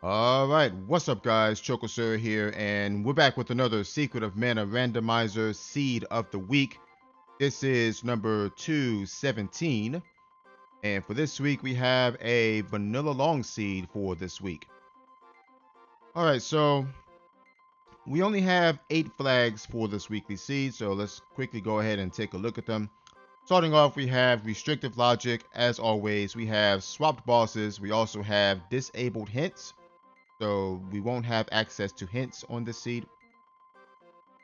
All right, what's up, guys? CHOCO here, and we're back with another Secret of Mana Randomizer Seed of the Week. This is number 217, and for this week, we have a Vanilla Long Seed for this week. All right, so we only have 8 flags for this weekly seed, so let's quickly go ahead and take a look at them. Starting off, we have Restrictive Logic. As always, we have Swapped Bosses. We also have Disabled Hints. So we won't have access to hints on this seed.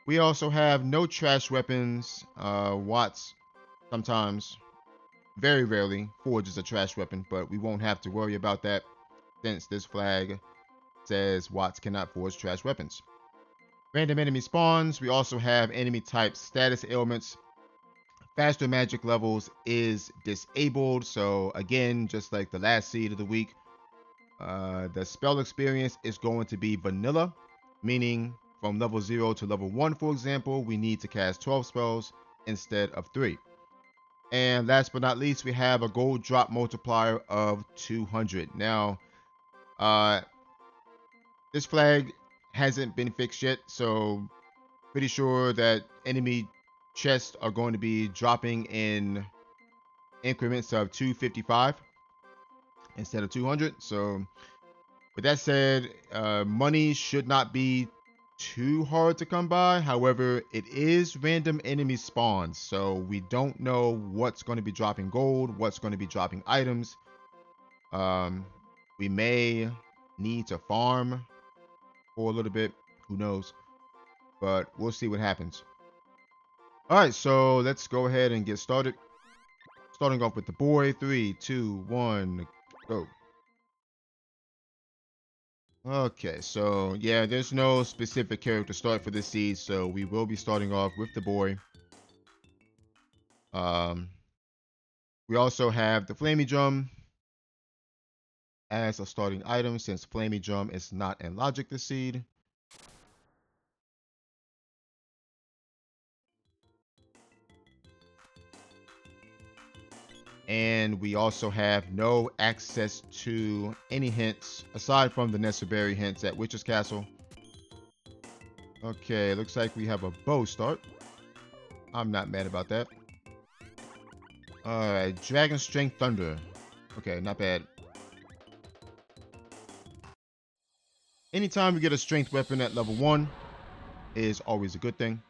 We also have no trash weapons. Watts sometimes, very rarely, forges a trash weapon, but we won't have to worry about that since this flag says Watts cannot forge trash weapons. Random enemy spawns. We also have enemy type status ailments. Faster magic levels is disabled. So again, just like the last seed of the week, the spell experience is going to be vanilla, meaning from level 0 to level 1, for example, we need to cast 12 spells instead of 3. And last but not least, we have a gold drop multiplier of 200. Now, uh, this flag hasn't been fixed yet, so pretty sure that enemy chests are going to be dropping in increments of 255 instead of 200. So with that said, money should not be too hard to come by. However, it is random enemy spawns, so we don't know what's going to be dropping gold, what's going to be dropping items. We may need to farm for a little bit, who knows, but we'll see what happens. All right, so let's go ahead and get started. Starting off with the boy. 3, 2, 1, go. Okay, so yeah, there's no specific character start for this seed, so we will be starting off with the boy. Um, we also have the Flamey Drum as a starting item since Flamey Drum is not in Logic this seed. And we also have no access to any hints aside from the necessary hints at Witch's Castle. Okay, looks like we have a bow start. I'm not mad about that. Alright, Dragon Strength Thunder. Okay, not bad. Anytime we get a strength weapon at level 1 is always a good thing.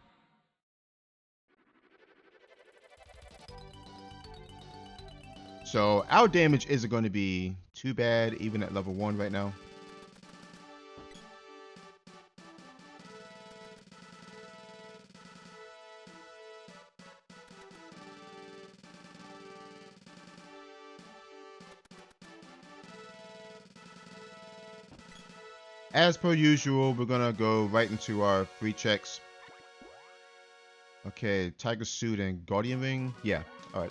So our damage isn't going to be too bad even at level 1 right now. As per usual, we're going to go right into our free checks. Okay, Tiger Suit and Guardian Ring. Yeah, alright.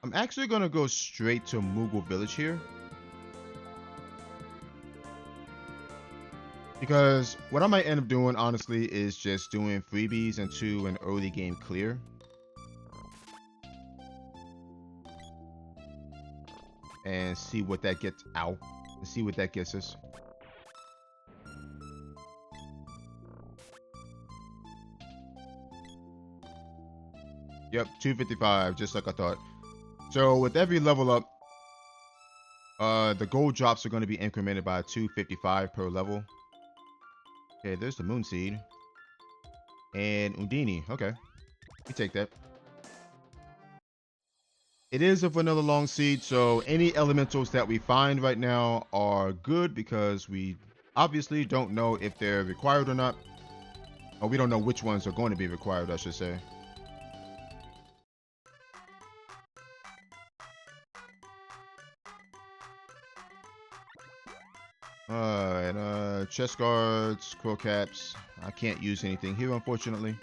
I'm actually going to go straight to Moogle Village here. Because what I might end up doing, honestly, is just doing freebies into an early game clear. And see what that gets out. And see what that gets us. Yep, 255, just like I thought. So with every level up, the gold drops are going to be incremented by 255 per level. Okay, there's the Moon Seed. And Undini. Okay, we take that. It is a vanilla long seed, so any elementals that we find right now are good because we obviously don't know if they're required or not. Or we don't know which ones are going to be required, I should say. Alright, chest guards, quill caps. I can't use anything here, unfortunately.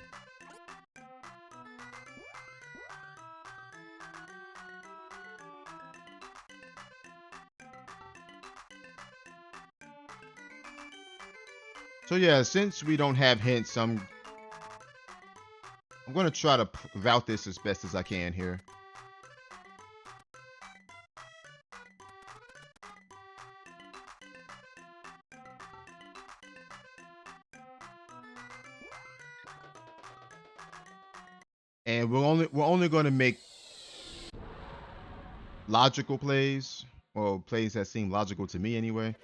So yeah, since we don't have hints, I'm gonna try to route this as best as I can here. And we're only gonna make logical plays, or plays that seem logical to me anyway.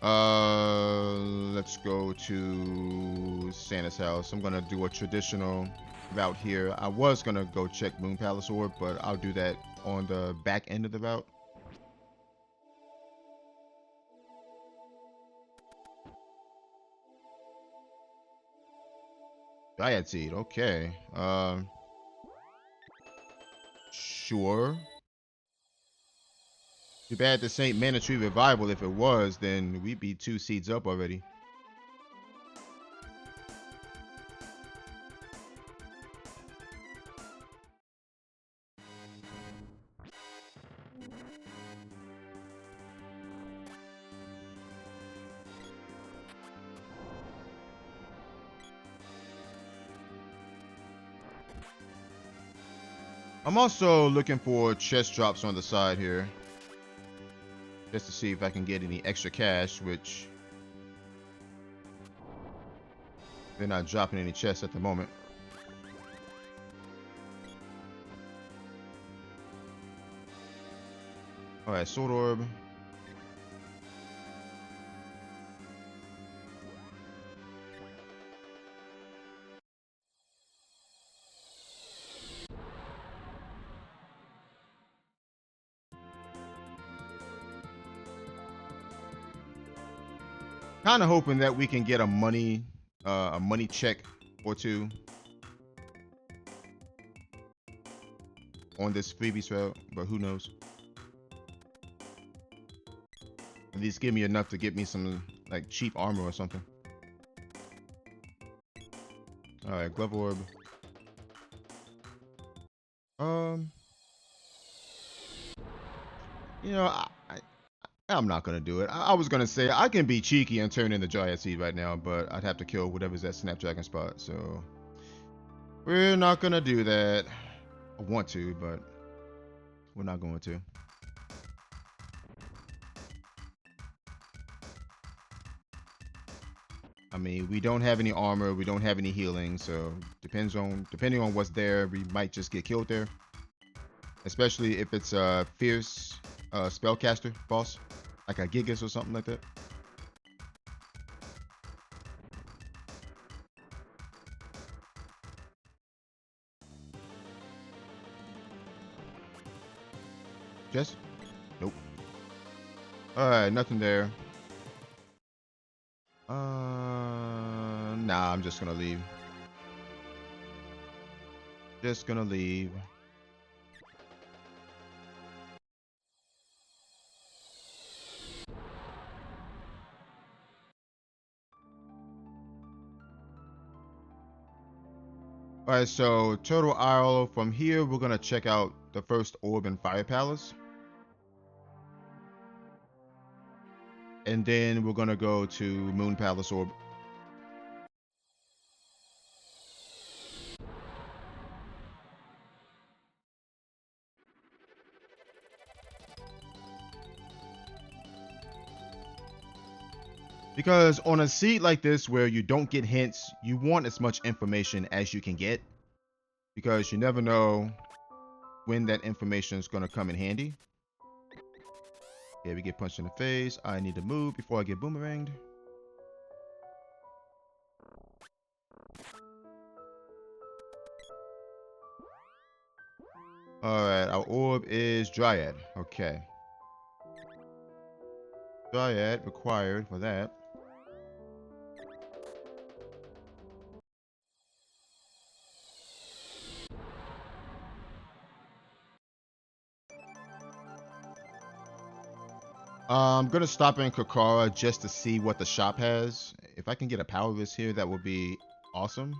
Let's go to Santa's house. I'm gonna do a traditional route here. I was gonna go check Moon Palace Orb, but I'll do that on the back end of the route. Dryad Seed, okay. Sure. Too bad this ain't Mana Tree Revival. If it was, then we'd be 2 seeds up already. I'm also looking for chest drops on the side here, just to see if I can get any extra cash, which they're not dropping any chests at the moment. Alright, Sword Orb. Kind of hoping that we can get a money check or two on this freebies route, but who knows? At least give me enough to get me some like cheap armor or something. All right, glove orb. You know, I'm not gonna do it. I was gonna say I can be cheeky and turn in the Dryad Seed right now, but I'd have to kill whatever's that Snapdragon spot. So we're not gonna do that. I want to, but we're not going to. I mean, we don't have any armor, we don't have any healing, so depending on what's there, we might just get killed there. Especially if it's a fierce spellcaster boss, like a Gigas or something like that. Just nope. All right, nothing there. Nah, I'm just gonna leave. Just gonna leave. Alright, so Turtle Isle. From here, we're gonna check out the first orb in Fire Palace. And then we're gonna go to Moon Palace Orb. Because on a seed like this where you don't get hints, you want as much information as you can get. Because you never know when that information is gonna come in handy. Yeah, we get punched in the face. I need to move before I get boomeranged. Alright, our orb is Dryad. Okay. Dryad required for that. I'm gonna stop in Kakara just to see what the shop has. If I can get a powerless here, that would be awesome.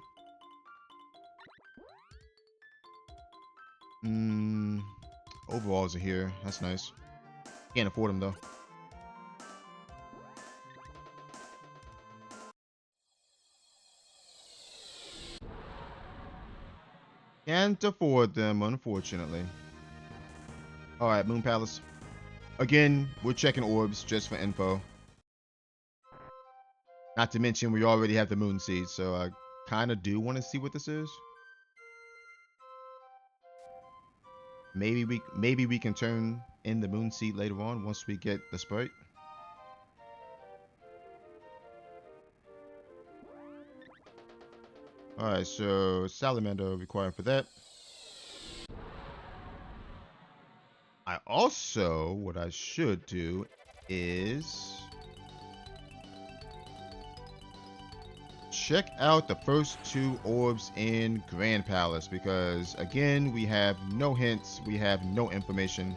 Overalls are here. That's nice. Can't afford them though. Can't afford them, unfortunately. All right, Moon Palace. Again, we're checking orbs just for info. Not to mention, we already have the Moon Seed, so I kind of do want to see what this is. Maybe we can turn in the Moon Seed later on once we get the Sprite. All right, so Salamander required for that. I also, what I should do is check out the first two orbs in Grand Palace because, again, we have no hints, we have no information.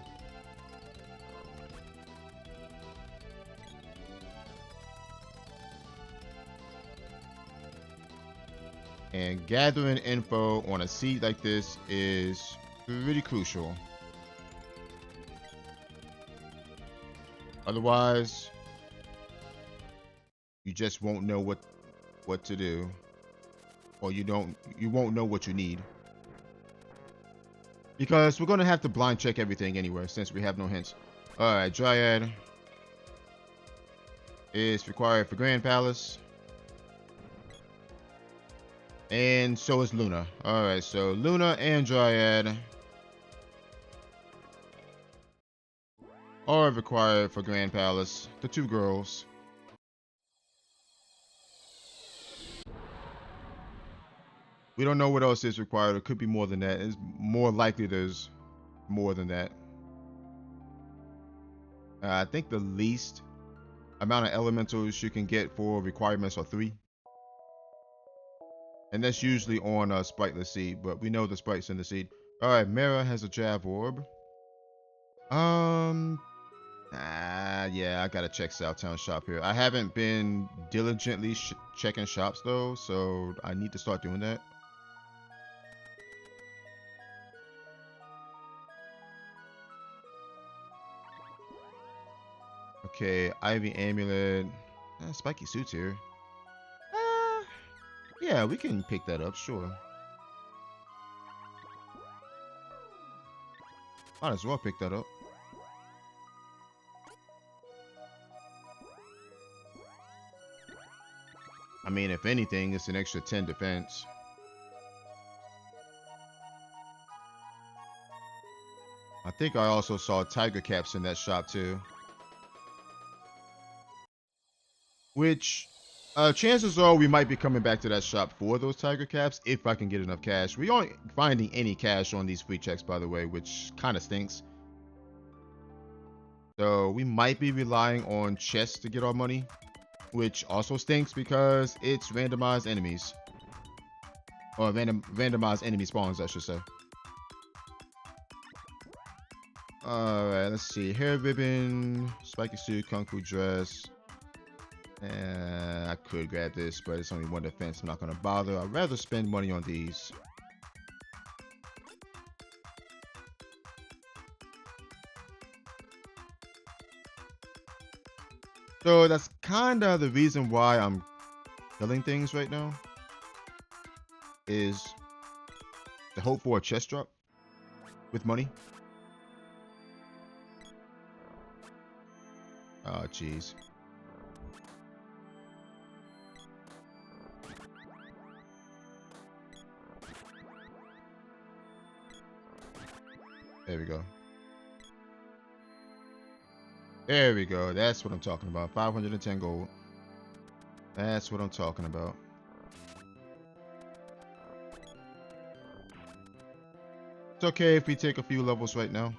And gathering info on a seed like this is pretty crucial. Otherwise, you just won't know what to do, or you won't know what you need, because we're gonna have to blind check everything anyway since we have no hints. All right, Dryad is required for Grand Palace, and so is Luna. All right, so Luna and Dryad are required for Grand Palace. The two girls. We don't know what else is required. It could be more than that. It's more likely there's more than that. I think the least amount of elementals you can get for requirements are 3. And that's usually on a spriteless seed, but we know the sprite's in the seed. All right, Mara has a Jav Orb. Yeah, I gotta check Southtown shop here. I haven't been diligently checking shops though, so I need to start doing that. Okay, Ivy Amulet. Spiky Suits here. Yeah, we can pick that up, sure. Might as well pick that up. I mean, if anything, it's an extra 10 defense. I think I also saw tiger caps in that shop too. Which, chances are we might be coming back to that shop for those tiger caps if I can get enough cash. We aren't finding any cash on these free checks, by the way, which kind of stinks. So we might be relying on chests to get our money, which also stinks because it's randomized enemies. Or randomized enemy spawns, I should say. Alright, let's see. Hair ribbon, spiky suit, kung fu dress. I could grab this, but it's only 1 defense. I'm not going to bother. I'd rather spend money on these. So that's kind of the reason why I'm killing things right now. Is to hope for a chest drop with money. Oh, jeez. There we go. There we go. That's what I'm talking about. 510 gold. That's what I'm talking about. It's okay if we take a few levels right now.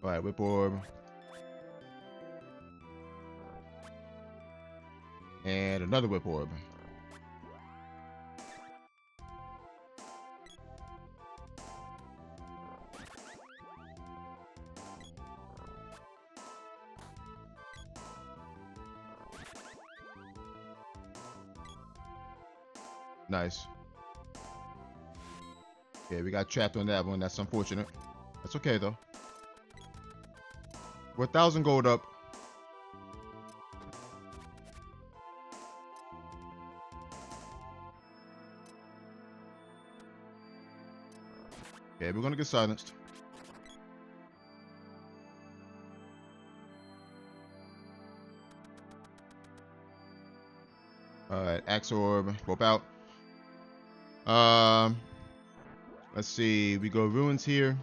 Alright, whip orb. And another whip orb. Nice. Okay, we got trapped on that one. That's unfortunate. That's okay though. We're 1,000 gold up. Okay, we're gonna get silenced. Alright, Axe Orb, flip out. Um, let's see. We go ruins here.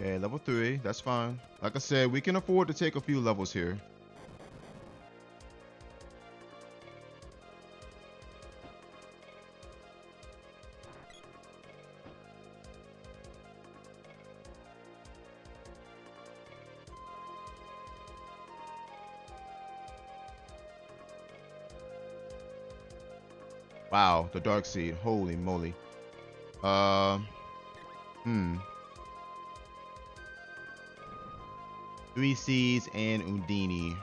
Okay, level 3. That's fine. Like I said, we can afford to take a few levels here. Wow, the Dark Seed. Holy moly. Uh, hmm. 3 Seeds and Undini.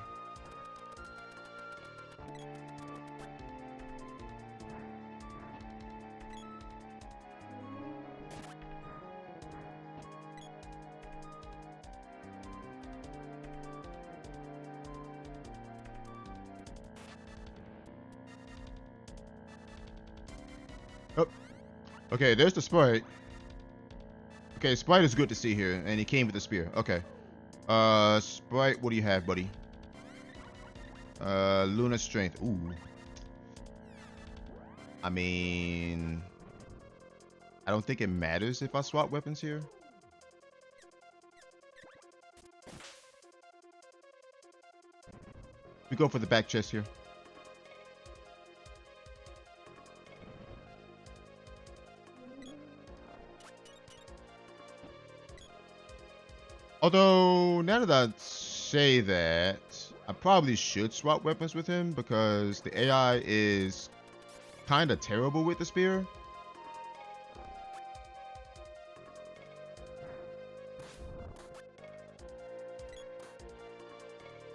Oh, okay, there's the Sprite. Okay, Sprite is good to see here, and he came with the spear. Okay. Sprite, what do you have, buddy? Luna Strength. Ooh. I mean, I don't think it matters if I swap weapons here. We go for the back chest here. Although, now that I say that, I probably should swap weapons with him because the AI is kind of terrible with the spear.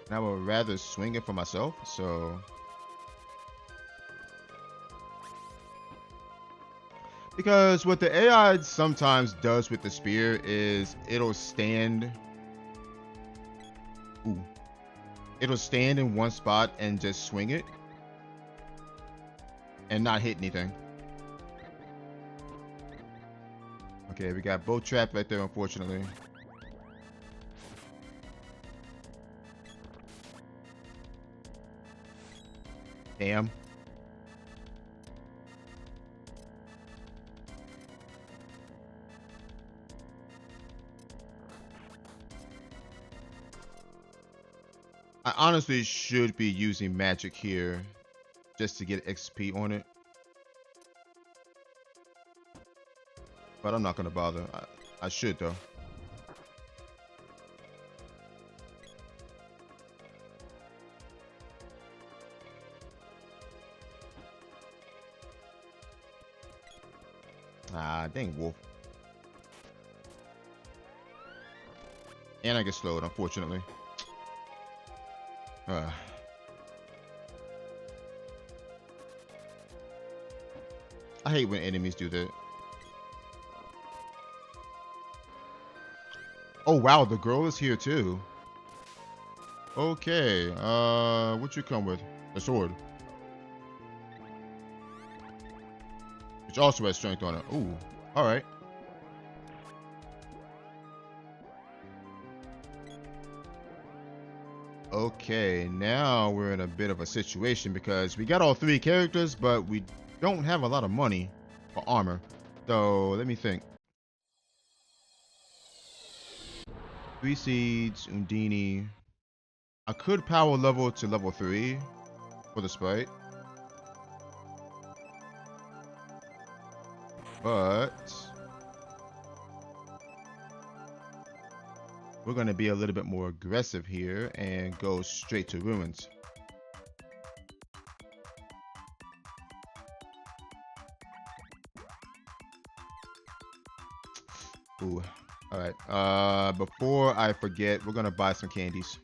And I would rather swing it for myself, so... Because what the AI sometimes does with the spear is it'll stand... Ooh. It'll stand in one spot and just swing it. And not hit anything. Okay, we got both trapped right there, unfortunately. Damn. I honestly should be using magic here just to get XP on it. But I'm not going to bother. I should, though. Ah, dang wolf. And I get slowed, unfortunately. I hate when enemies do that. Oh wow, the girl is here too. Okay, what you come with? A sword. Which also has strength on it. Ooh, alright. Okay, now we're in a bit of a situation because we got all 3 characters, but we don't have a lot of money for armor. So, let me think. 3 Seeds, Undini. I could power level to level 3 for the Sprite. But we're going to be a little bit more aggressive here and go straight to ruins. Ooh. All right. Before I forget, we're gonna buy some candies.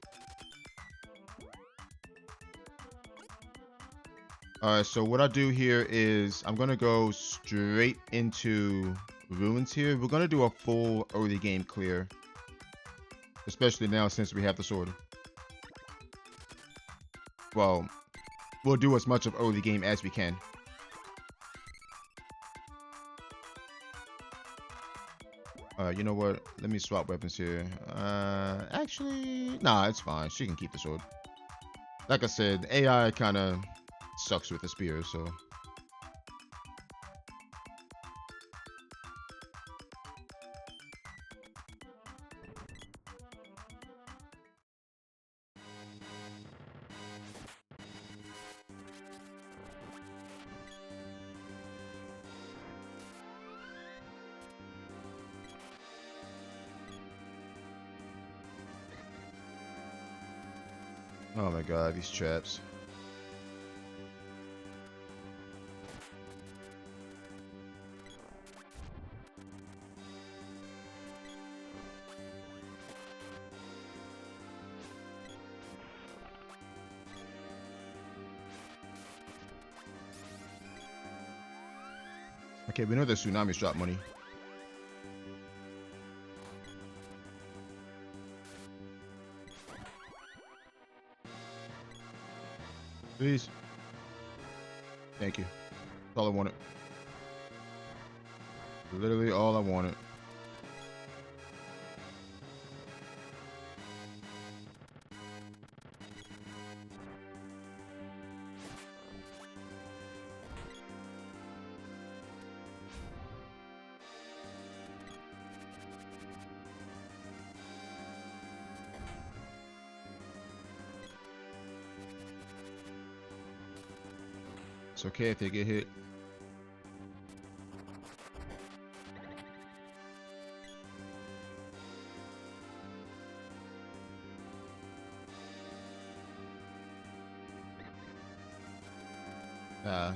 All right. So what I do here is I'm gonna go straight into ruins here. We're gonna do a full early game clear, especially now since we have the sword. Well, we'll do as much of early game as we can. You know what? Let me swap weapons here. Actually, nah, it's fine. She can keep the sword. Like I said, AI kind of sucks with the spear, so. Oh my god, these traps. Okay, we know the tsunamis drop money. Please. Thank you. That's all I wanted. Literally all I wanted. It's okay if they get hit. Uh,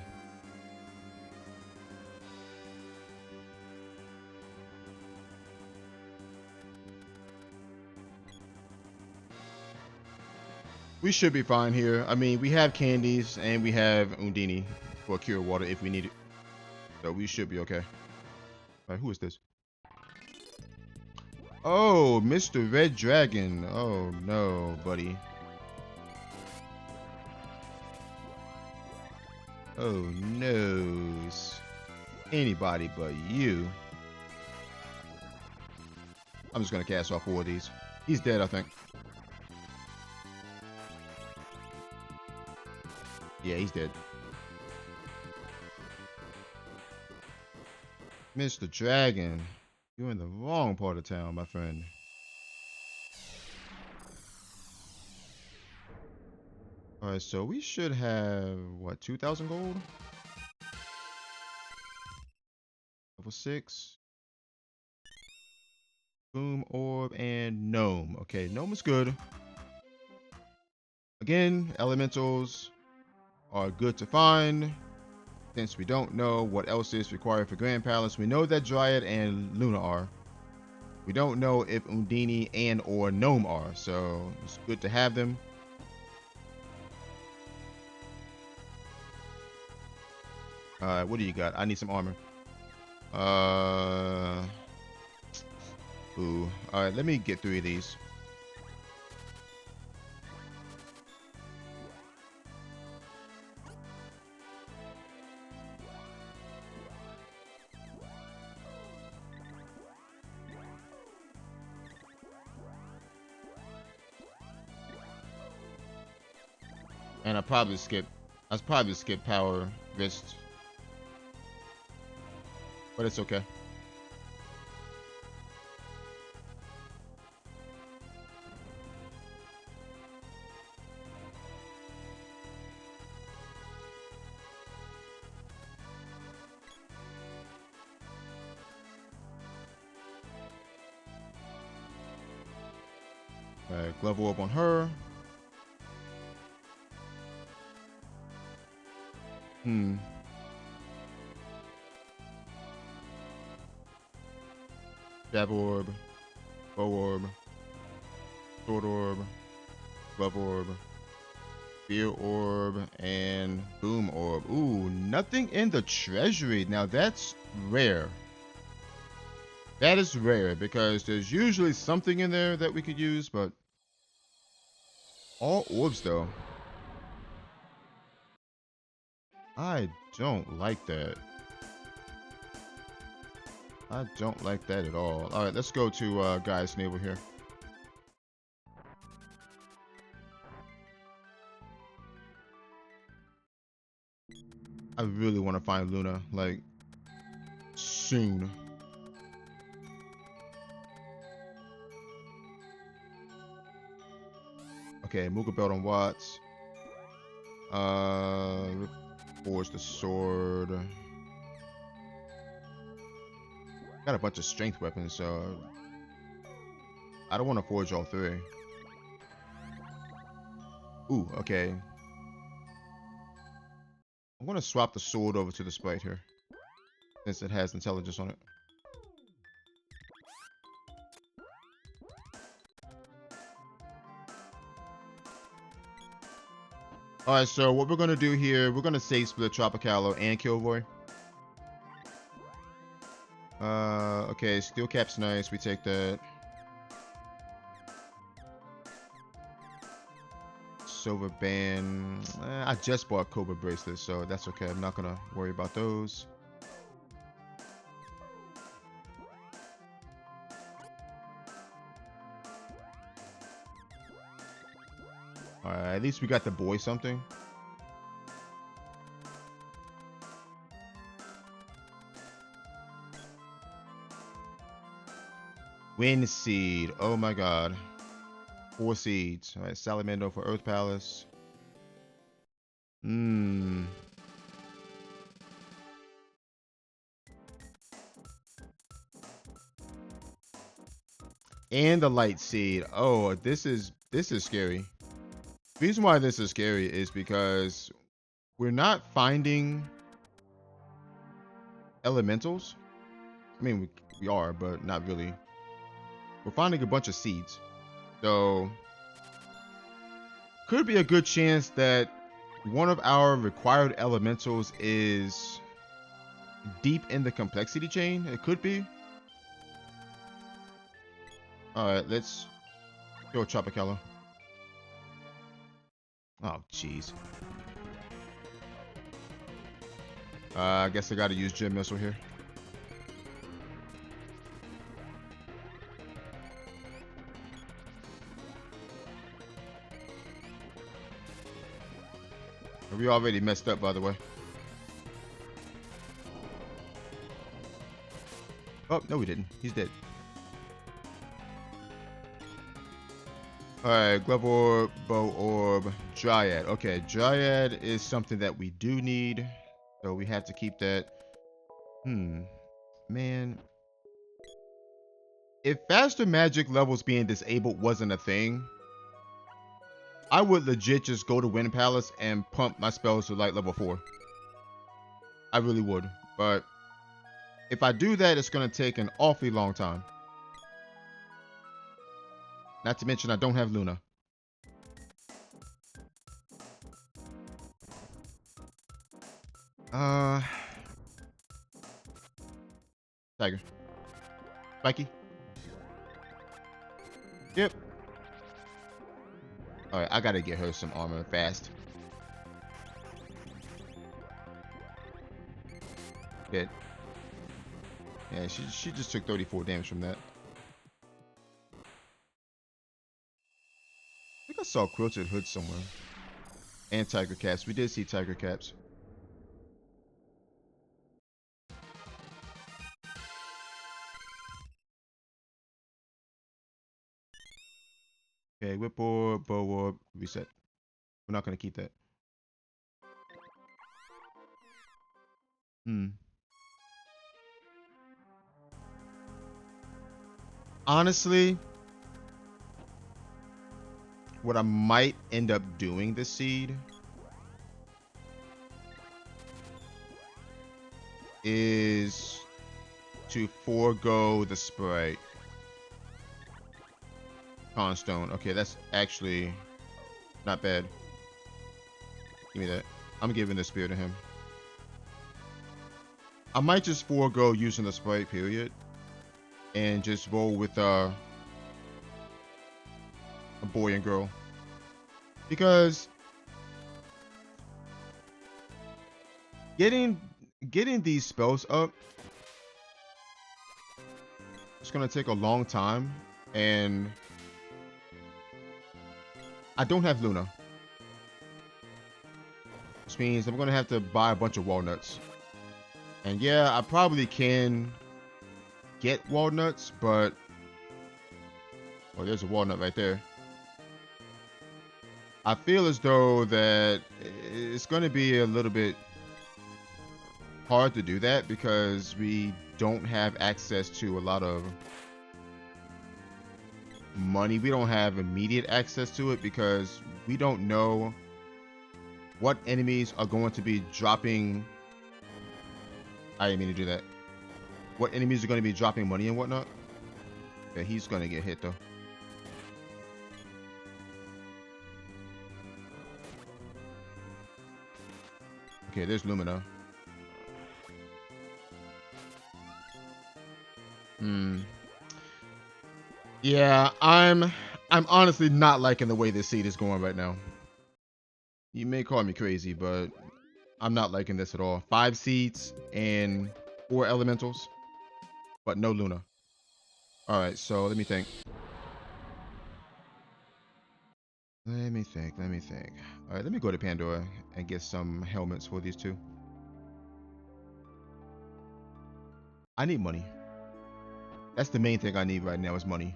we should be fine here. I mean, we have candies and we have Undini for cure water if we need it. So we should be okay. All right, who is this? Oh, Mr. Red Dragon. Oh no, buddy. Oh no. Anybody but you. I'm just gonna cast off 4 of these. He's dead, I think. Yeah, he's dead. Mr. Dragon, you're in the wrong part of town, my friend. Alright, so we should have, what, 2,000 gold? Level 6. Boom, orb, and gnome. Okay, gnome is good. Again, elementals are good to find. Since we don't know what else is required for Grand Palace, we know that Dryad and Luna are. We don't know if Undini and or Gnome are, so it's good to have them. What do you got? I need some armor. Ooh. Alright, let me get 3 of these. And I probably skip power wrist. But it's okay. Alright, glove orb on her. Jab orb. Bow Orb, Sword Orb, Glove Orb, Spear Orb, and Boom Orb. Ooh, nothing in the treasury. Now that's rare. That is rare because there's usually something in there that we could use, but all orbs though. I don't like that. I don't like that at all. All right, let's go to Guy's Navel here. I really want to find Luna, like, soon. Okay, Moogle Belt on Watts. Forge the sword. Got a bunch of strength weapons, so I don't want to forge all three. Ooh, okay. I'm gonna swap the sword over to the sprite here, since it has intelligence on it. Alright, so what we're gonna do here, we're gonna save split Tropicalo and Kilroy. Okay, Steel Cap's nice, we take that. Silver Band, I just bought Cobra bracelets, so that's okay. I'm not gonna worry about those. Alright, at least we got the boy something. Wind Seed, oh my god. 4 seeds. Alright, Salamando for Earth Palace. And the Light Seed. Oh, this is scary. The reason why this is scary is because we're not finding elementals. I mean, we are, but not really. We're finding a bunch of seeds. So, could be a good chance that one of our required elementals is deep in the complexity chain. It could be. Alright, let's go Tropicalo. Oh, jeez. I guess I gotta use Gem Missile here. We already messed up, by the way. Oh, no we didn't. He's dead. Alright, Glove Orb, Bow Orb, Dryad. Okay, Dryad is something that we do need. So we have to keep that. Man. If faster magic levels being disabled wasn't a thing, I would legit just go to Wind Palace and pump my spells to like level 4. I really would. But if I do that, it's going to take an awfully long time. Not to mention I don't have Luna. Tiger. Spiky. Yep. Alright, I gotta get her some armor fast. Good. Yeah, she just took 34 damage from that. I think I saw Quilted Hood somewhere. And Tiger Caps. We did see Tiger Caps. Okay, Whip Orb, Bow Orb, reset. We're not gonna keep that. Honestly, what I might end up doing this seed is to forego the sprite. Con Stone. Okay, that's actually not bad. Give me that. I'm giving the spear to him. I might just forego using the sprite period and just roll with a boy and girl, because getting these spells up, it's gonna take a long time, and I don't have Luna, which means I'm gonna have to buy a bunch of walnuts. And yeah, I probably can get walnuts, but well, there's a walnut right there. I feel as though that it's going to be a little bit hard to do that because we don't have access to a lot of money. We don't have immediate access to it because we don't know what enemies are going to be dropping. I didn't mean to do that. What enemies are going to be dropping money and whatnot. Yeah, he's going to get hit though. Okay, there's Lumina. Yeah, I'm honestly not liking the way this seed is going right now. You may call me crazy, but I'm not liking this at all. 5 seeds and 4 elementals, but no Luna. All right, so let me think. Let me think. All right, let me go to Pandora and get some helmets for these two. I need money. That's the main thing I need right now is money.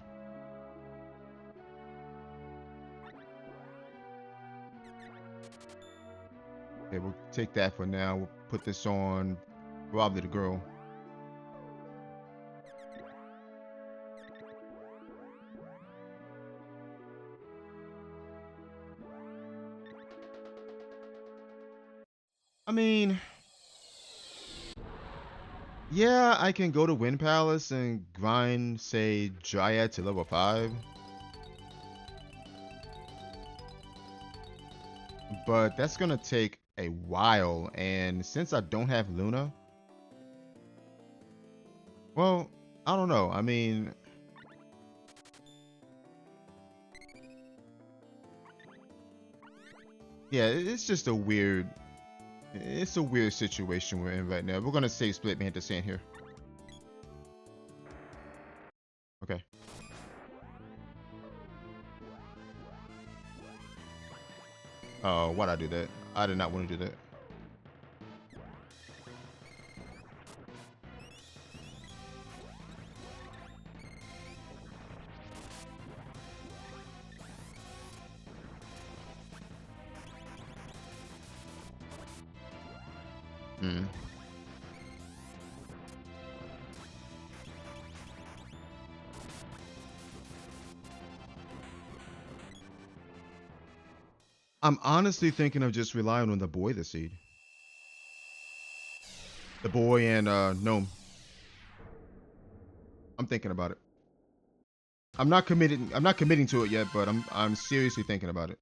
Okay, we'll take that for now. We'll put this on probably the girl. I mean, yeah, I can go to Wind Palace and grind, say, Dryad to level 5. But that's gonna take a while, and since I don't have Luna, well, I don't know. I mean, yeah, it's just a weird, it's a weird situation we're in right now. We're gonna save split man to sand here. Okay. Oh, why'd I do that? I did not want to do that. Hmm. I'm honestly thinking of just relying on the boy this seed. The boy and gnome. I'm thinking about it. I'm not committing. I'm not committing to it yet, but I'm seriously thinking about it.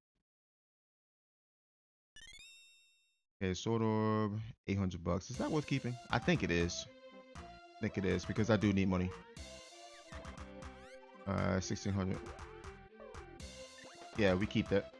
Okay, sword orb, 800 bucks. Is that worth keeping? I think it is. I think it is because I do need money. 1600. Yeah, we keep that.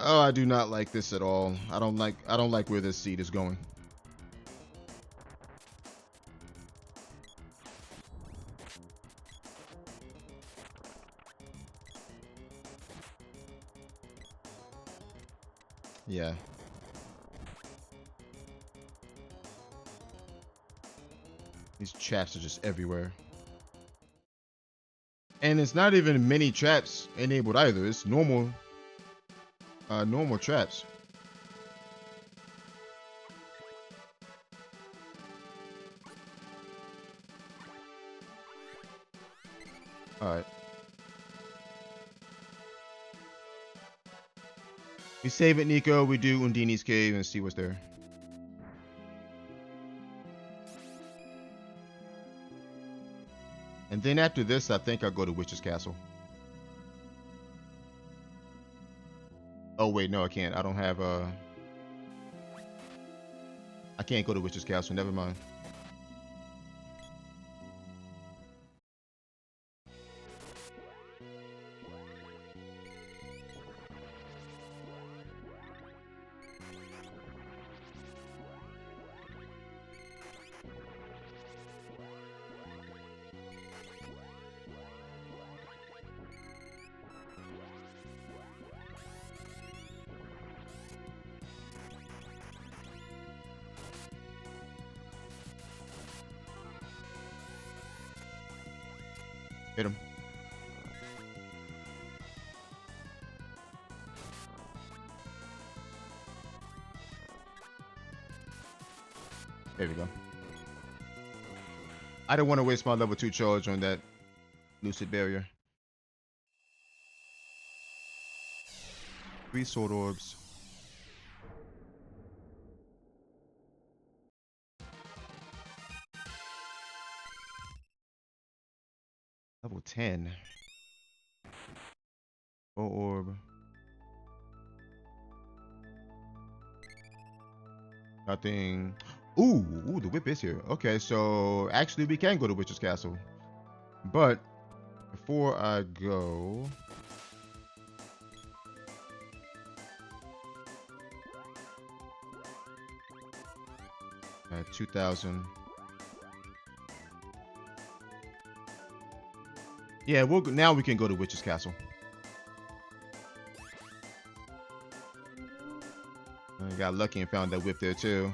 Oh, I do not like this at all. I don't like where this seed is going. Yeah. These traps are just everywhere. And it's not even many traps enabled either. It's normal traps. All right. We save it, Nico. We do Undini's Cave and see what's there. And then after this, I think I'll go to Witch's Castle. Oh, wait, no, I can't. I don't have I can't go to Witch's Castle. Never mind. Hit him. There we go. I didn't want to waste my level 2 charge on that lucid barrier. 3 sword orbs. Level 10. 4 orb. Nothing. Ooh, the whip is here. Okay, so actually we can go to Witch's Castle. But before I go, 2,000. Yeah, now we can go to Witch's Castle. I got lucky and found that whip there too.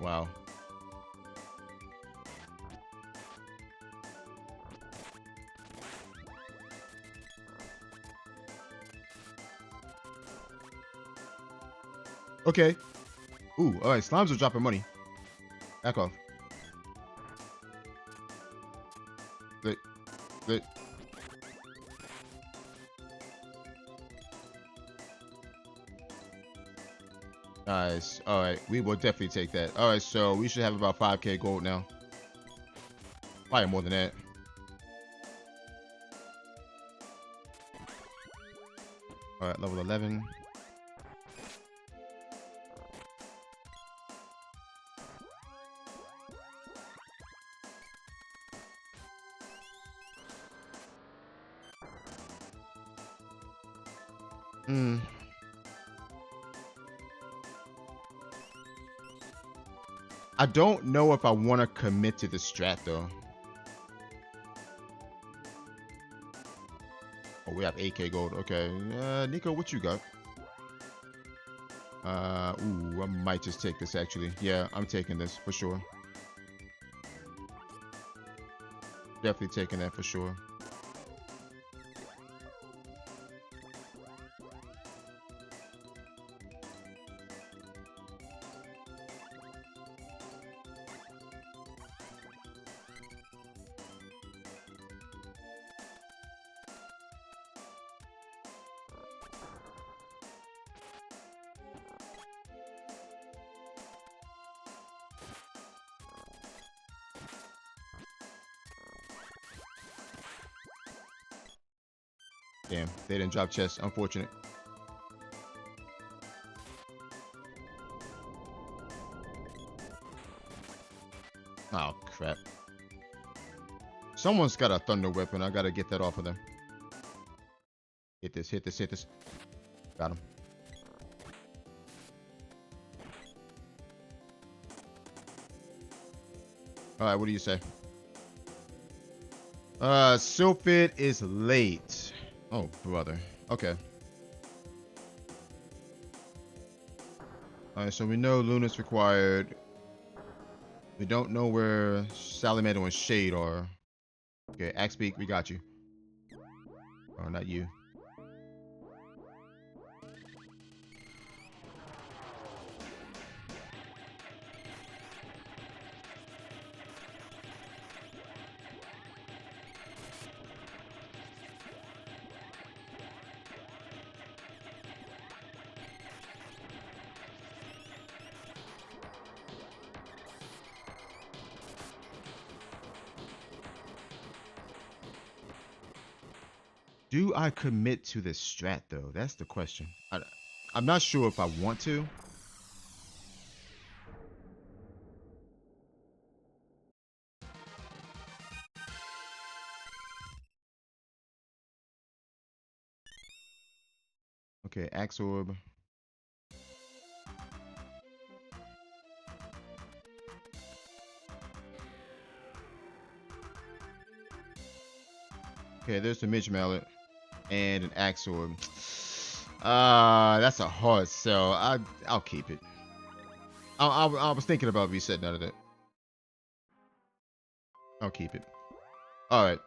Wow. Okay. Ooh, all right. Slimes are dropping money. Back off. Good. Good. Nice. All right. We will definitely take that. All right. So we should have about 5K gold now. Probably more than that. All right. Level 11. I don't know if I want to commit to the strat though. Oh, we have 8K gold. Okay. Nico, what you got? Ooh, I might just take this actually. Yeah, I'm taking this for sure. Definitely taking that for sure. Damn, they didn't drop chest. Unfortunate. Oh, crap. Someone's got a thunder weapon. I gotta get that off of them. Hit this, hit this, hit this. Got him. All right, what do you say? Sylphid is late. Oh, brother. Okay. All right, so we know Luna's required. We don't know where Salamander and Shade are. Okay, Axebeak, we got you. Oh, not you. Do I commit to this strat, though? That's the question. I'm not sure if I want to. Okay, Axe Orb. Okay, there's the Midge Mallet and an Axe Orb. That's a hard sell. I'll keep it. I was thinking about resetting out of that. I'll keep it. All right.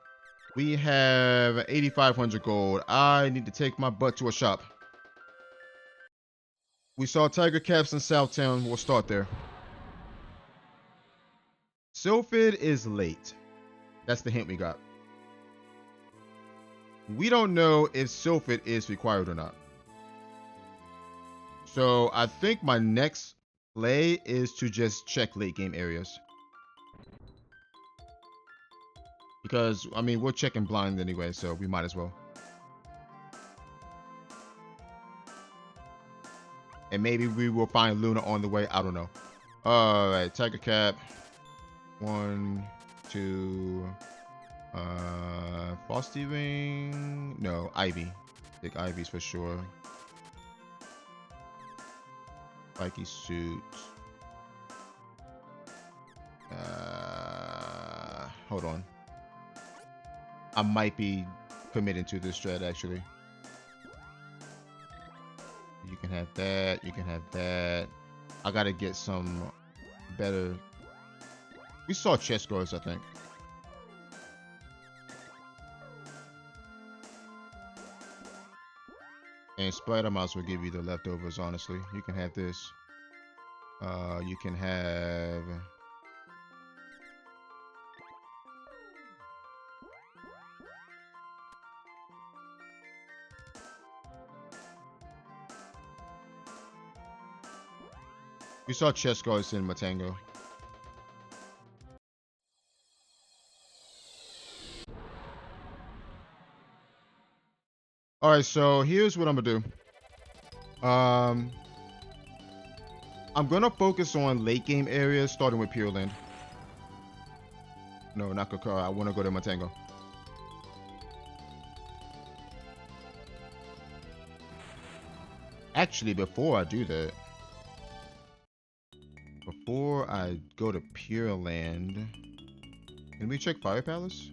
We have 8,500 gold. I need to take my butt to a shop. We saw Tiger Caps in Southtown. We'll start there. Sylphid is late. That's the hint we got. We don't know if Sylphid is required or not. So I think my next play is to just check late game areas. Because, I mean, we're checking blind anyway, so we might as well. And maybe we will find Luna on the way. I don't know. Alright, Tiger Cap. 1, 2. Frosty Ring. No, Ivy. Big Ivy's for sure. Spiky Suit. Hold on. I might be committing to this strat actually. You can have that. You can have that. I gotta get some better. We saw chest guards, I think. And Spider might as well give you the leftovers, honestly. You can have this. You can have. We saw chest guards in Matango. Alright, so here's what I'm gonna do. I'm gonna focus on late game areas, starting with Pure Land. No, not Kakara. I wanna go to Matango. Actually, before I do that, before I go to Pure Land, can we check Fire Palace?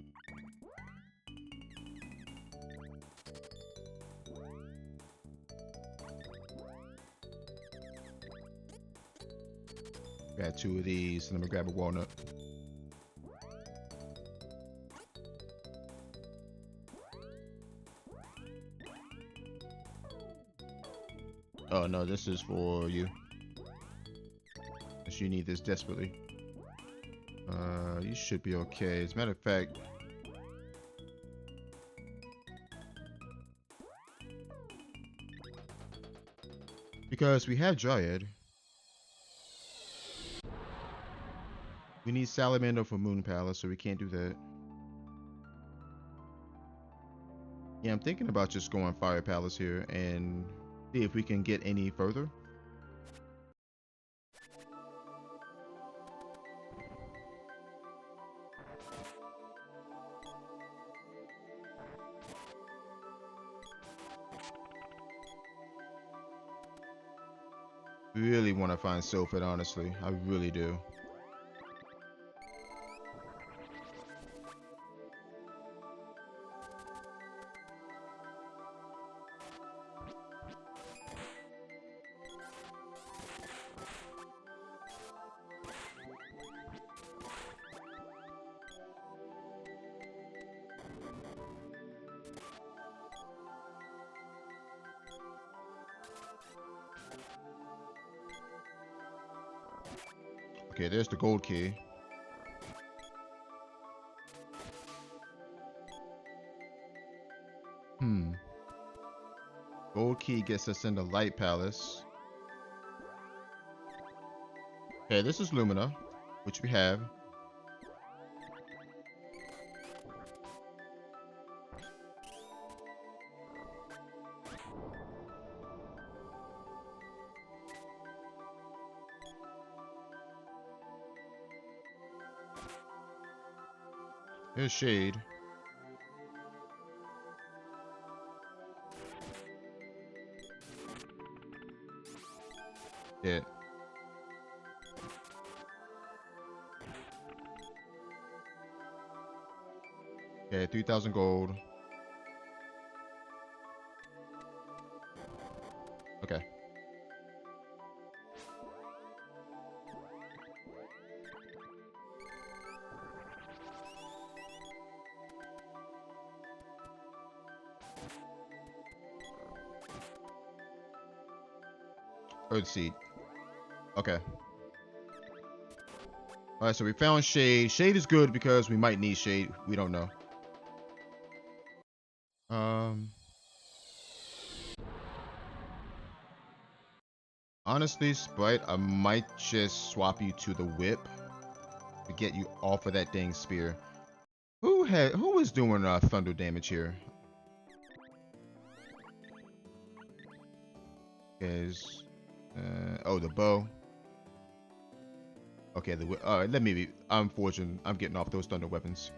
Grab 2 of these, and I'm gonna grab a walnut. Oh no, this is for you. You need this desperately. You should be okay. As a matter of fact, because we have Dryad, we need Salamander for Moon Palace, so we can't do that. Yeah, I'm thinking about just going Fire Palace here and see if we can get any further. Really want to find Sylphid, honestly. I really do. Okay, there's the gold key. Gold key gets us in the Light Palace. Okay, this is Lumina, which we have. Here's Shade. Yeah. Okay, 3,000 gold. Okay. Earth Seed. Okay. Alright, so we found Shade. Shade is good because we might need Shade. We don't know. Honestly, Sprite, I might just swap you to the whip to get you off of that dang spear. Who is doing thunder damage here? Is oh, the bow. Okay, the whip. All right, let me be. I'm fortunate. I'm getting off those thunder weapons.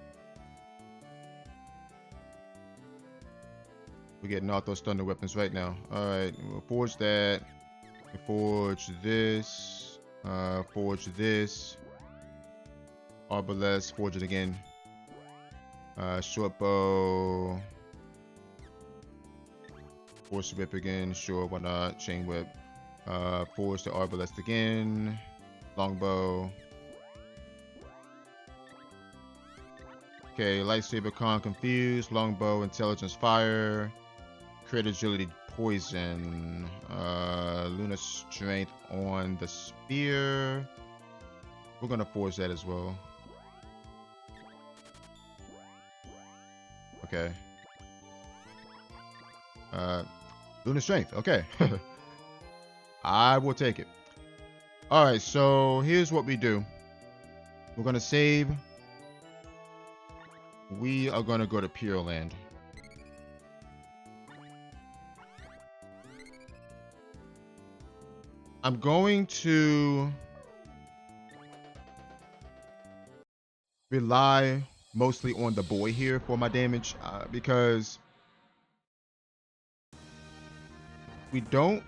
We're getting off those thunder weapons right now. All right, we'll forge that. Forge this. Forge this. Arbalest. Forge it again. Short bow. Force the whip again. Sure, why not? Chain whip. Forge the arbalest again. Longbow. Okay, lightsaber con confused. Longbow intelligence fire. Crit agility poison. Luna strength on the spear. We're gonna force that as well. Okay. Luna strength. Okay. I will take it. Alright, so here's what we do. We're gonna save. We are gonna go to Pure Land. I'm going to rely mostly on the boy here for my damage because we don't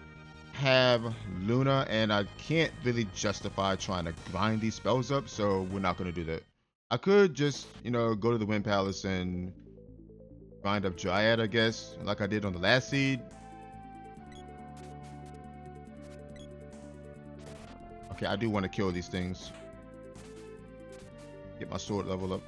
have Luna and I can't really justify trying to grind these spells up, so we're not going to do that. I could just, go to the Wind Palace and grind up Dryad, I guess, like I did on the last seed. Okay, I do want to kill these things. Get my sword level up.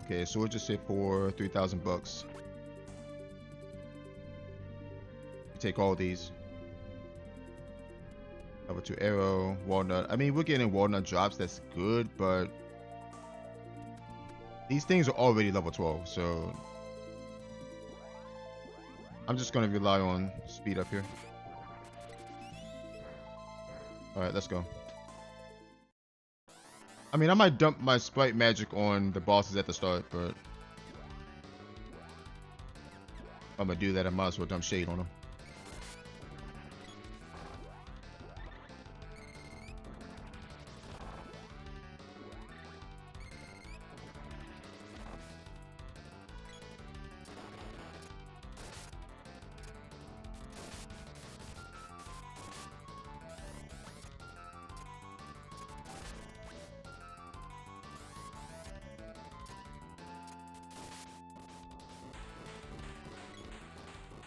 Okay, so we'll just say for 3,000 bucks. Take all these. Level 2 arrow, walnut. I mean, we're getting walnut drops. That's good, but these things are already level 12, so I'm just going to rely on speed up here. Alright, let's go. I mean, I might dump my Sprite magic on the bosses at the start, but if I'm going to do that, I might as well dump Shade on them.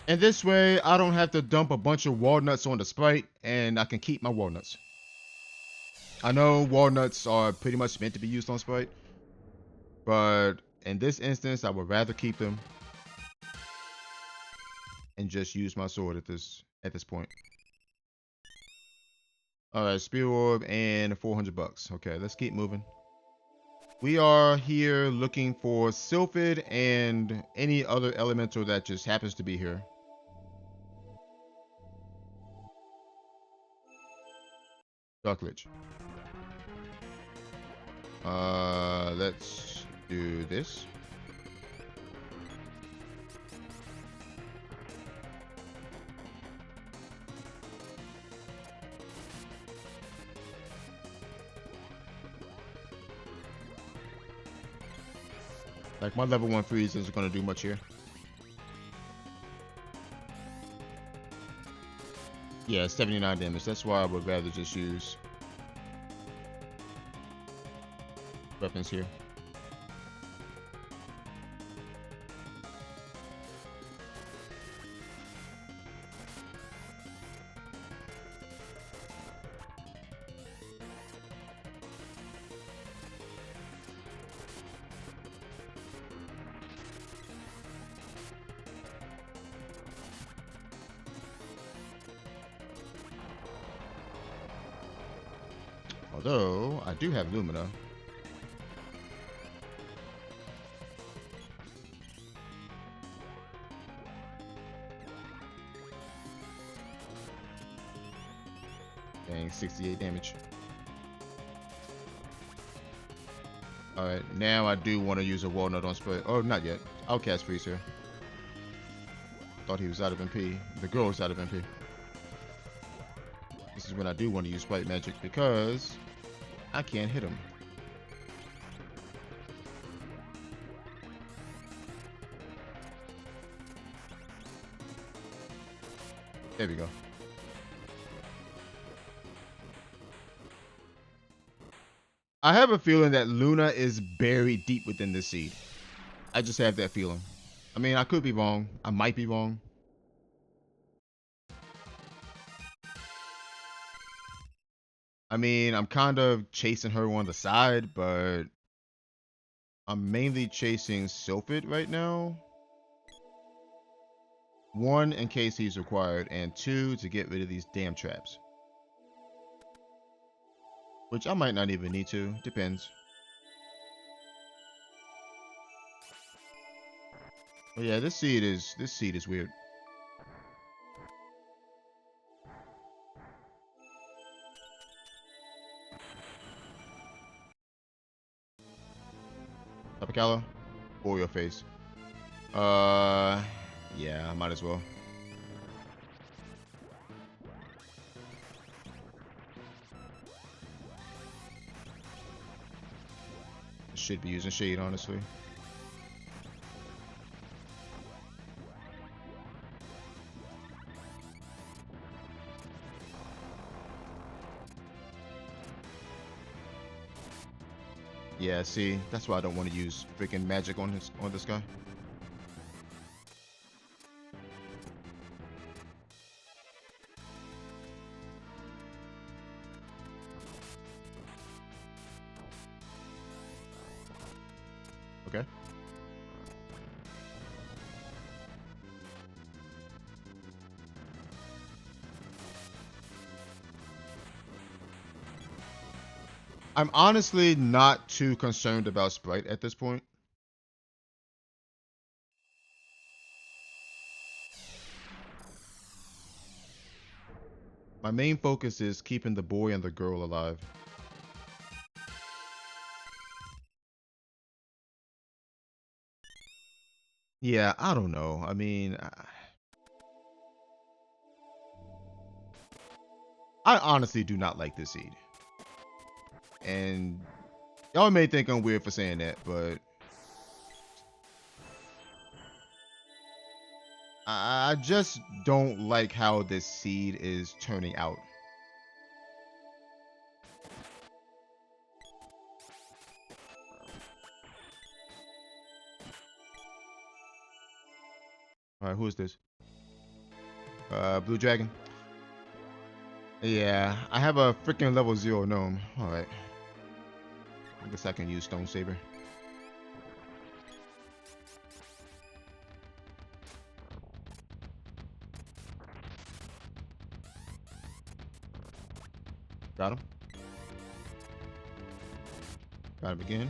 And this way, I don't have to dump a bunch of walnuts on the Sprite, and I can keep my walnuts. I know walnuts are pretty much meant to be used on Sprite, but in this instance, I would rather keep them and just use my sword at this point. All right, spear orb and 400 bucks. Okay, let's keep moving. We are here looking for Sylphid and any other elemental that just happens to be here. Duckledge. Let's do this. Like, my level 1 freeze isn't going to do much here. Yeah, 79 damage. That's why I would rather just use weapons here. Although, I do have Lumina. Dang, 68 damage. Alright, now I do want to use a walnut on spray. Oh, not yet. I'll cast freeze here. Thought he was out of MP. The girl was out of MP. This is when I do want to use Sprite Magic because I can't hit him. There we go. I have a feeling that Luna is buried deep within this seed. I just have that feeling. I mean, I could be wrong. I might be wrong. I mean, I'm kind of chasing her on the side, but I'm mainly chasing Sylphid right now. 1, in case he's required, and 2, to get rid of these damn traps. Which I might not even need to. Depends. But yeah, this seed is weird. Tapicalo, or your face. Yeah, I might as well. Should be using shade, honestly. Yeah, see, that's why I don't want to use freaking magic on this guy. Okay. I'm honestly not too concerned about Sprite at this point. My main focus is keeping the boy and the girl alive. Yeah, I don't know. I mean, I honestly do not like this seed. And y'all may think I'm weird for saying that, but I just don't like how this seed is turning out. All right, who is this? Blue Dragon. Yeah, I have a freaking level 0 gnome. Alright. I guess I can use Stone Saber. Got him. Got him again.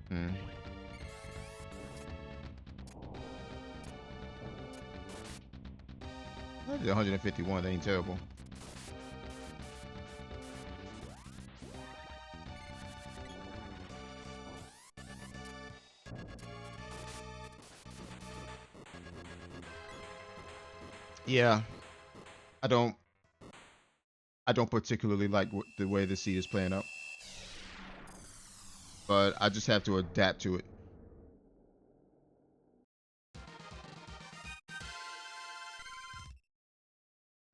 Hmm. I did 151. That ain't terrible. Yeah, I don't. I don't particularly like the way the seed is playing out, but I just have to adapt to it.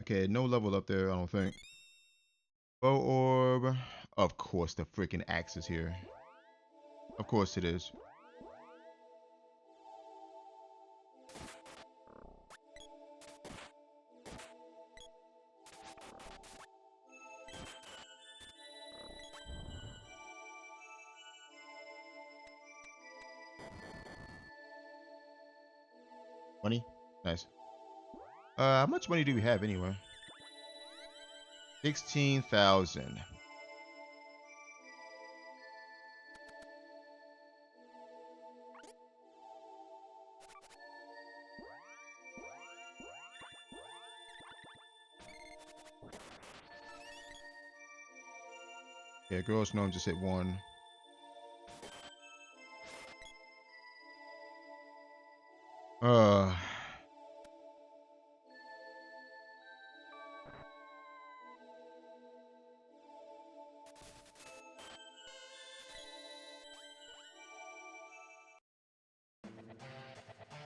Okay, no level up there, I don't think. Bow orb. Of course, the freaking axe is here. Of course it is. Money? Nice. How much money do we have anyway? 16,000. Yeah, girls gnome just hit 1.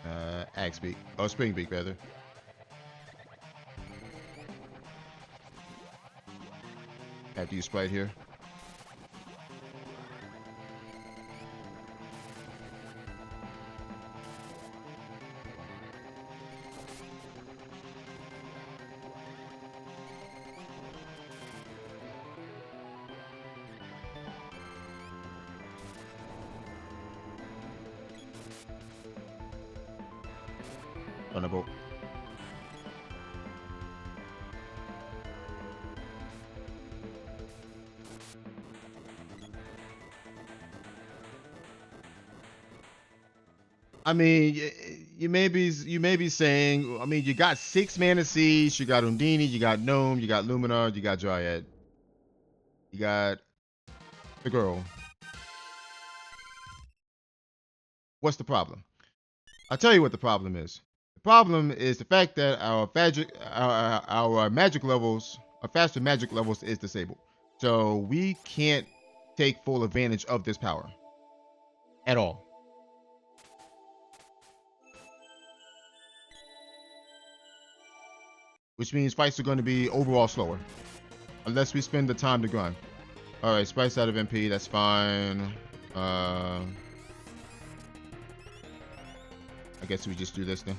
Uh, Axe Beak. Oh, Spring Beak, rather. Have to use Sprite here. On the boat. I mean, you may be saying, I mean, you got 6 mana seeds, you got Undini, you got Gnome, you got Luminar, you got Dryad, you got the girl. What's the problem? I'll tell you what the problem is. The problem is the fact that our magic levels, our faster magic levels, is disabled. So we can't take full advantage of this power at all. Which means fights are going to be overall slower. Unless we spend the time to grind. Alright, Spice out of MP, that's fine. I guess we just do this then.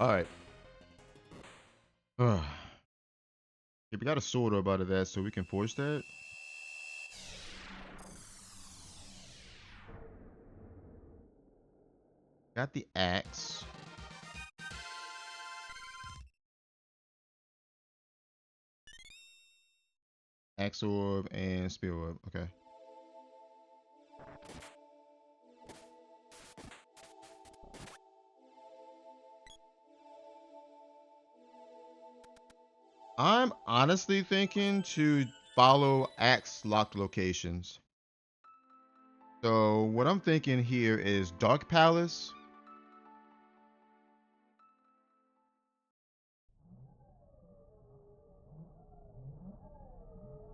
Alright. Yeah, we got a sword orb out of that, so we can force that. Got the axe. Axe Orb and Spear Orb. Okay. I'm honestly thinking to follow axe locked locations. So what I'm thinking here is Dark Palace.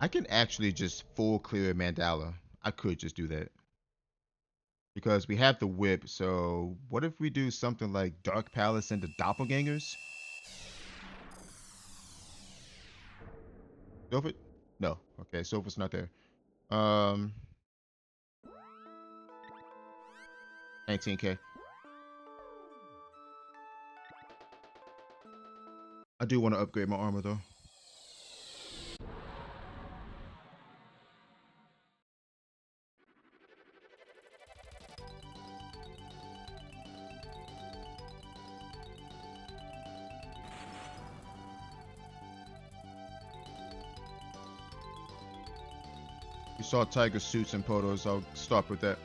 I can actually just full clear Mandala. I could just do that. Because we have the whip, so what if we do something like Dark Palace and the Doppelgangers? Sophet? No. Okay, Sophet's not there. Um, 19k. I do want to upgrade my armor though. You saw tiger suits and potos. I'll stop with that.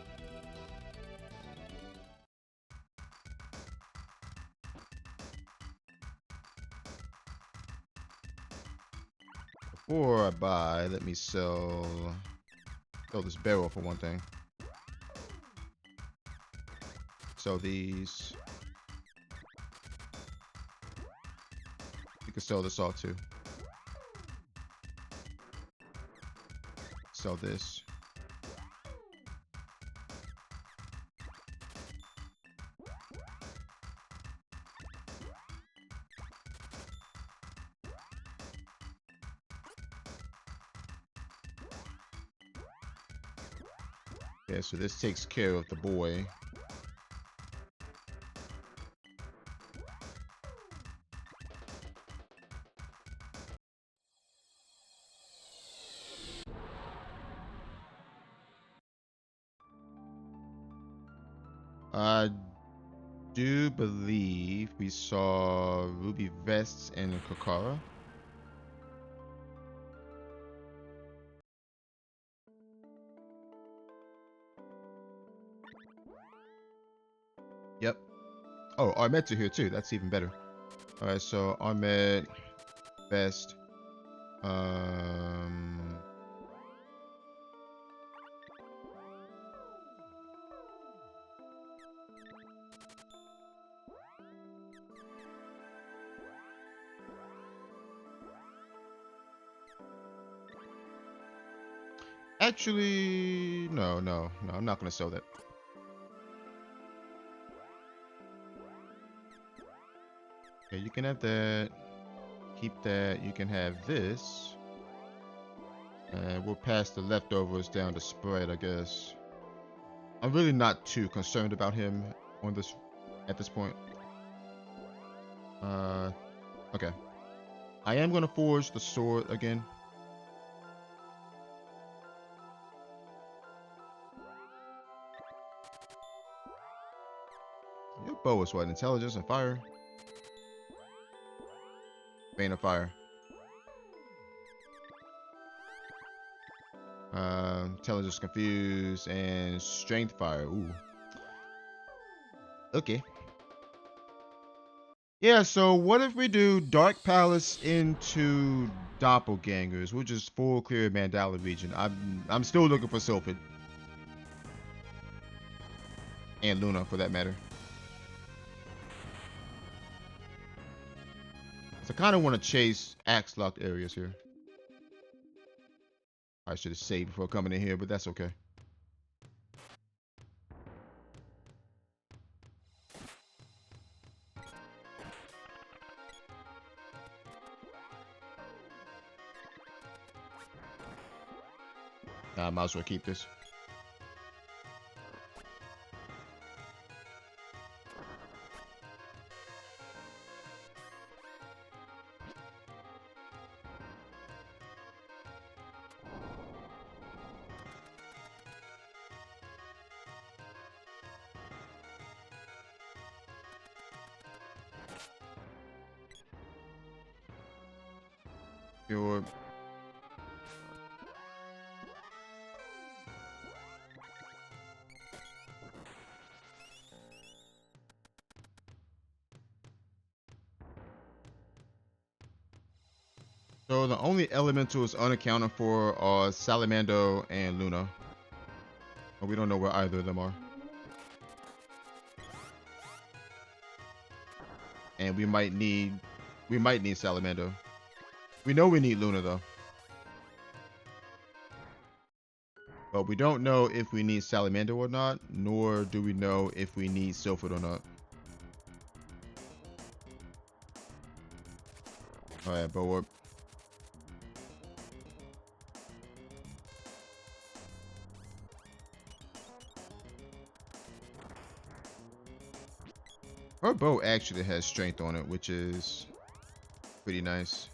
Before I buy, let me sell this barrel for one thing. Sell these. You can sell this off too. Sell this. Okay, so this takes care of the boy. I do believe we saw ruby vests in Kakara. Yep. Oh, Armeds are here too. That's even better. All right, so Armed vest. Um, Actually, no. I'm not gonna sell that. Okay, you can have that. Keep that. You can have this. And we'll pass the leftovers down to Spread, I guess. I'm really not too concerned about him on this at this point. Okay. I am gonna forge the sword again. Your bow is what? Intelligence and fire? Bane of fire. Intelligence confused and strength fire. Ooh. Okay. Yeah, so what if we do Dark Palace into Doppelgangers? We'll just full clear Mandala region. I'm still looking for Sylphid. And Luna for that matter. So I kinda wanna chase axe locked areas here. I should have saved before coming in here, but that's okay. I might as well keep this. Your So the only elementals unaccounted for are Salamando and Luna. But we don't know where either of them are. And we might need Salamando. We know we need Luna though. But we don't know if we need Salamander or not, nor do we know if we need Sylphid or not. Alright, but we're... Her bow actually has strength on it, which is pretty nice.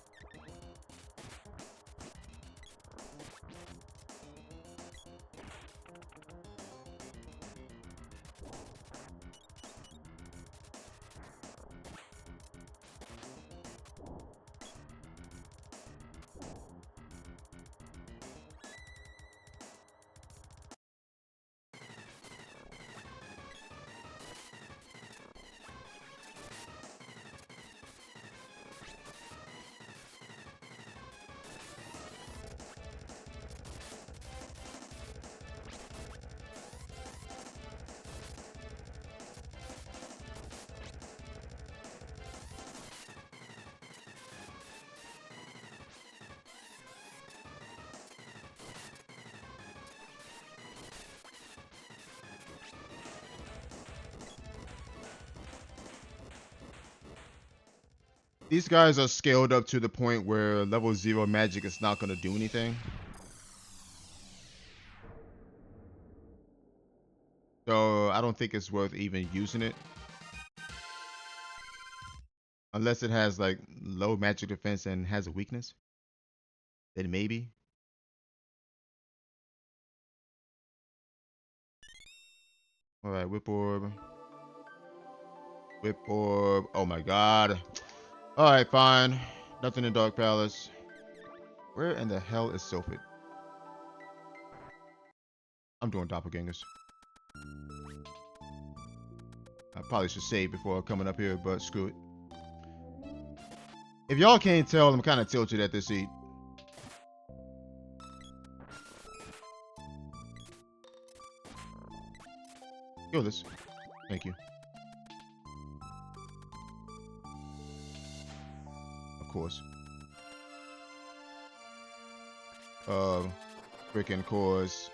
These guys are scaled up to the point where level 0 magic is not going to do anything. So I don't think it's worth even using it. Unless it has like low magic defense and has a weakness. Then maybe. Alright, Whip Orb. Whip Orb. Oh my god. Alright, fine. Nothing in Dark Palace. Where in the hell is Sylphid? I'm doing doppelgangers. I probably should save before coming up here, but screw it. If y'all can't tell, I'm kind of tilted at this seat. Kill this. Thank you. Of course. Freaking cores.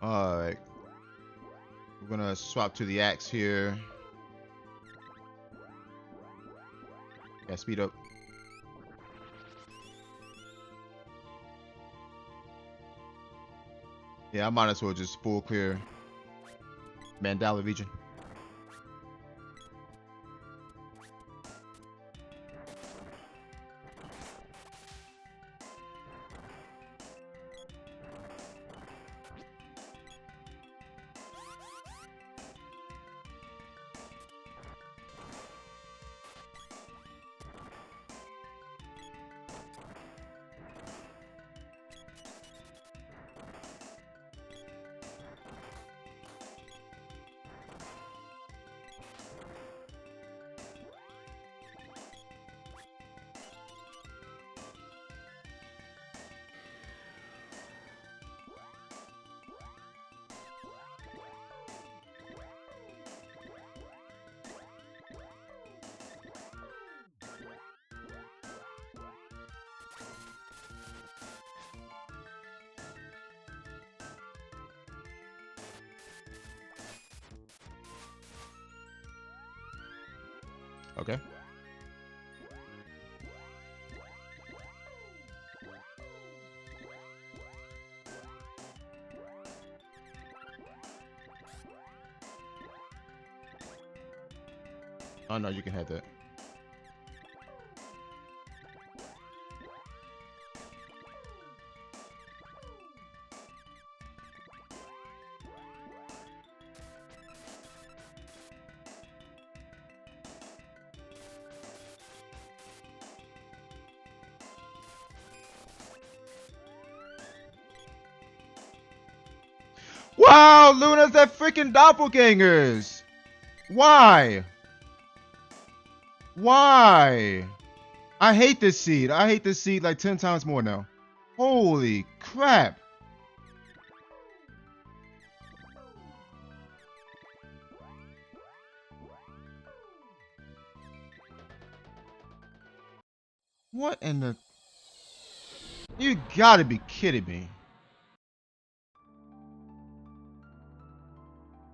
Alright. We're gonna swap to the axe here. Yeah, speed up. Yeah, I might as well just full clear Mandala region. Okay. Oh no, you can have that. Wow, Luna's that freaking doppelgangers. Why? Why? I hate this seed. I hate this seed like 10 times more now. Holy crap. What in the... You gotta be kidding me.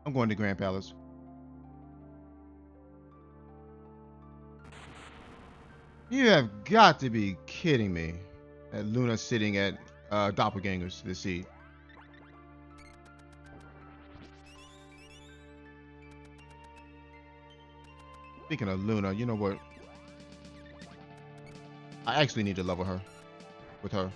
I'm going to Grand Palace. You have got to be kidding me. That Luna sitting at doppelgangers this seed. Speaking of Luna, you know what? I actually need to level her. With her.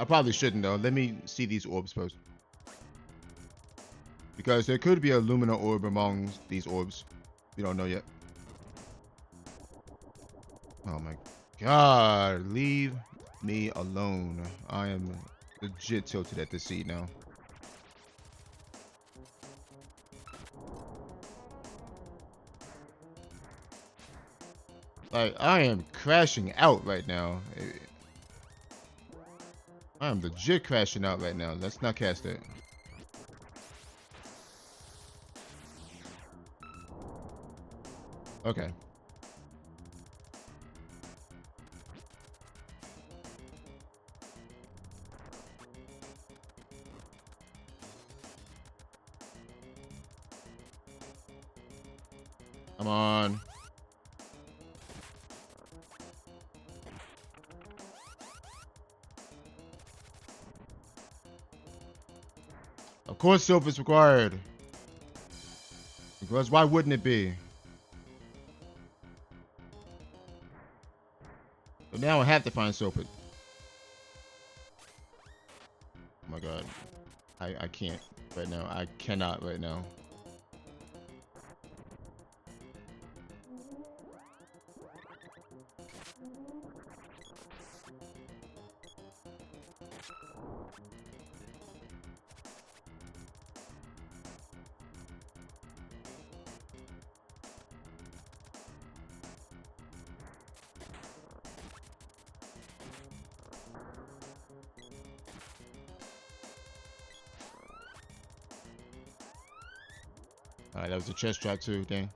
I probably shouldn't though. Let me see these orbs first. Because there could be a Lumina orb among these orbs. We don't know yet. Oh my god. Leave me alone. I am legit tilted at this seed now. Like, I am crashing out right now. I am legit crashing out right now. Let's not cast it. Okay. Come on. Of course soap is required. Because why wouldn't it be? But now I have to find soap. Oh my god. I can't right now. I cannot right now. Alright, that was a chest trap too, dang.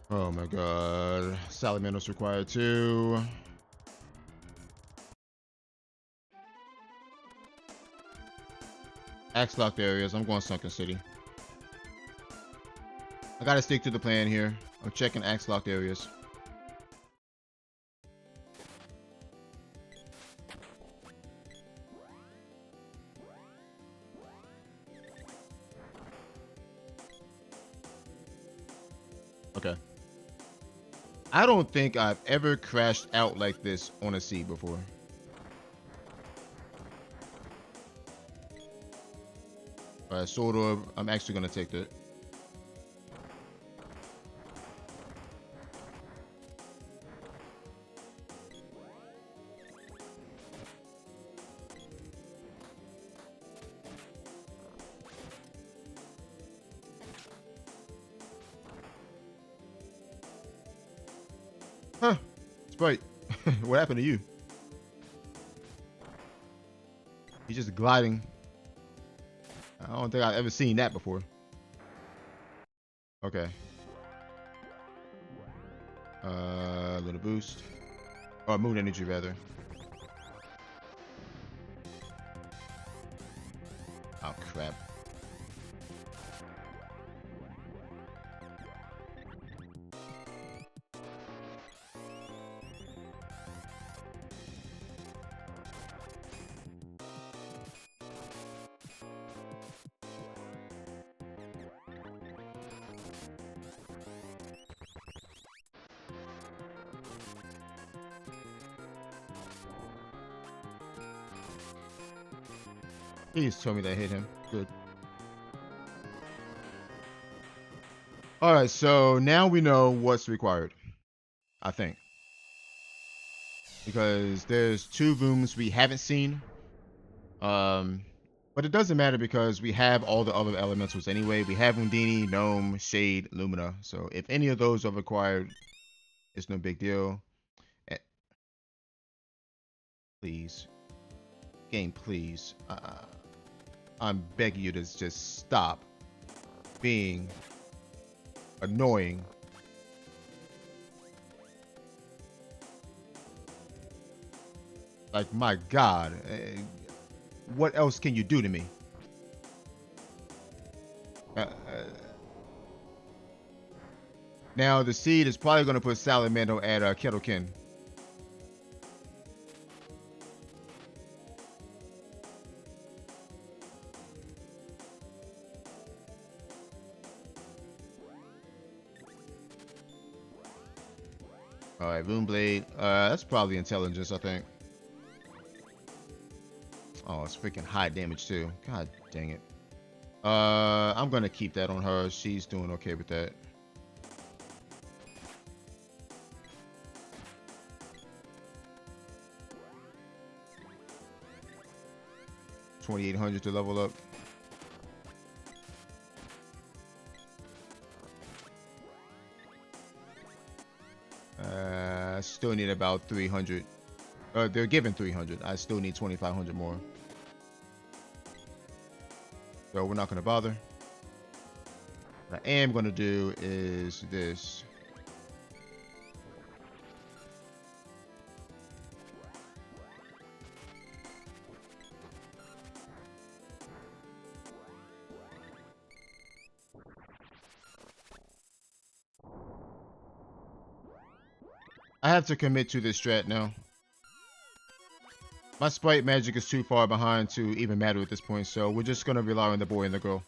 Oh my god. Salamanders required too. Axe locked areas. I'm going Sunken City. I gotta stick to the plan here. I'm checking axe locked areas. Okay. I don't think I've ever crashed out like this on a sea before. Alright, sword orb. I'm actually gonna take that. Huh. Sprite. What happened to you? He's just gliding. I don't think I've ever seen that before. Okay. A little boost. Or moon energy rather. Oh crap. Please tell me that hit him. Good. All right, so now we know what's required, I think, because there's 2 rooms we haven't seen. Um, but it doesn't matter because we have all the other elementals anyway. We have Undini, Gnome, Shade, Lumina. So if any of those are required, it's no big deal. Eh, Please, game, please. I'm begging you to just stop being annoying. Like, my God, what else can you do to me? Now the seed is probably going to put Salamando at Kettlekin. All right, Moonblade. That's probably intelligence, I think. Oh, it's freaking high damage too. God dang it. I'm gonna keep that on her. She's doing okay with that. $2,800 to level up. I still need about 300. They're giving 300. I still need 2,500 more. So we're not gonna bother. What I am gonna do is this. I have to commit to this strat now. My sprite magic is too far behind to even matter at this point, so we're just gonna rely on the boy and the girl.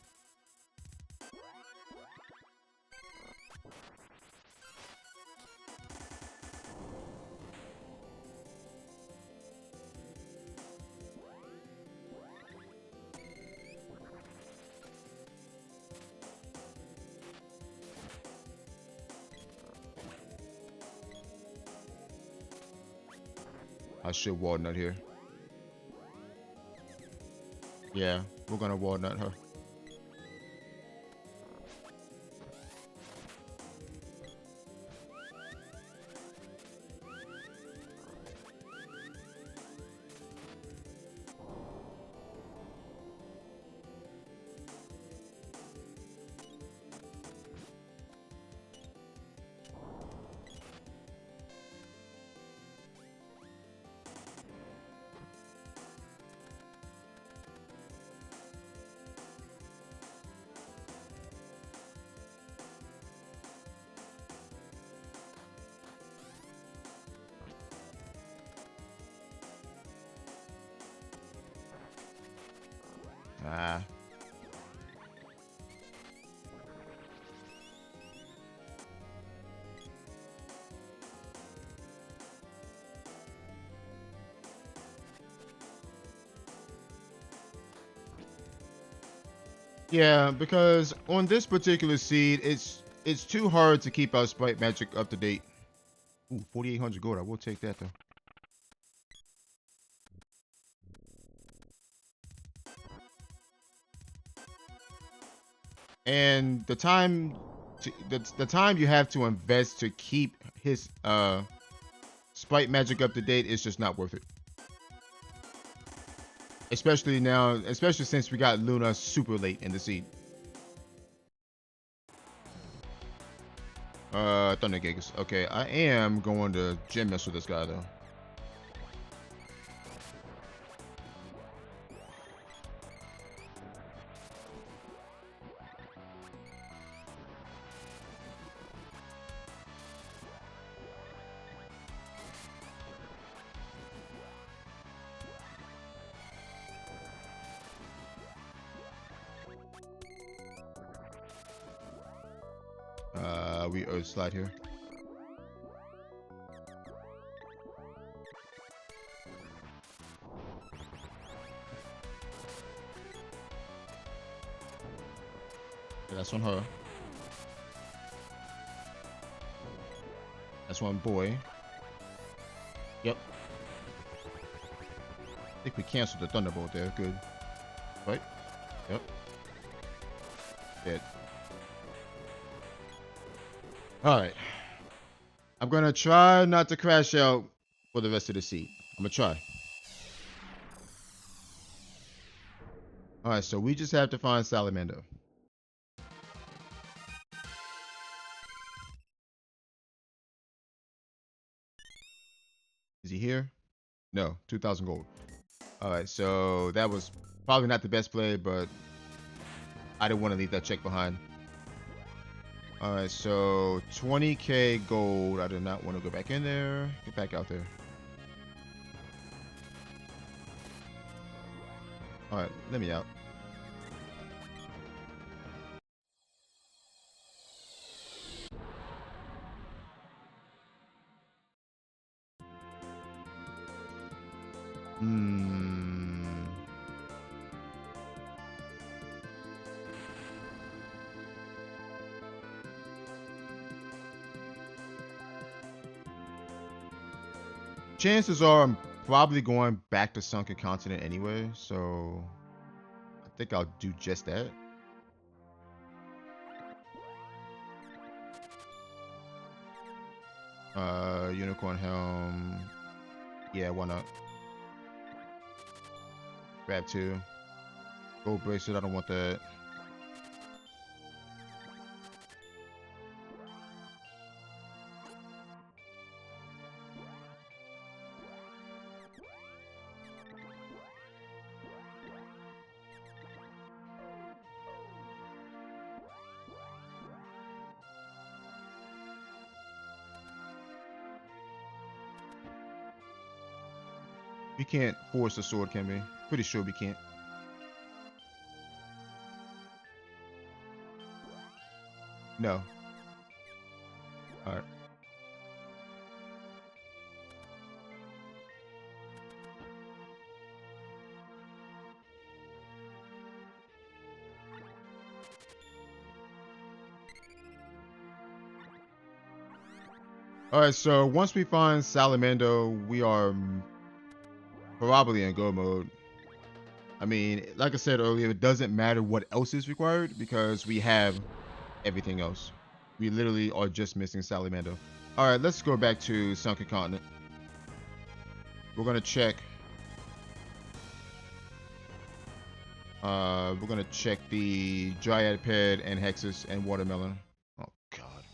I should walnut here. Yeah, we're gonna walnut her. Ah. Yeah, because on this particular seed, it's too hard to keep our sprite magic up to date. Ooh, 4,800 gold. I will take that though. And the time, the time you have to invest to keep his sprite magic up to date is just not worth it. Especially now, especially since we got Luna super late in the seed. Thunder Gigas. Okay, I am going to gym mess with this guy though. We Earth slide here. Yeah, that's on her. That's one boy. Yep. I think we canceled the Thunderbolt there. Good. Right? Yep. Dead. Alright. I'm gonna try not to crash out for the rest of the seat. I'm gonna try. Alright, so we just have to find Salamander. Is he here? No, 2,000 gold. Alright, so that was probably not the best play, but I didn't want to leave that check behind. Alright, so 20k gold. I did not want to go back in there. Get back out there. Alright, let me out. Chances are I'm probably going back to Sunken Continent anyway, so I think I'll do just that. Unicorn Helm. Yeah, why not? Grab 2. Gold bracelet, I don't want that. We can't force the sword, can we? Pretty sure we can't. No. Alright. Alright, so once we find Salamander, we are probably in go mode. I mean, like I said earlier, it doesn't matter what else is required because we have everything else. We literally are just missing Salamander. Alright, let's go back to Sunken Continent. We're gonna check. We're gonna check the Dryad Ped and Hexus and Watermelon. Oh god.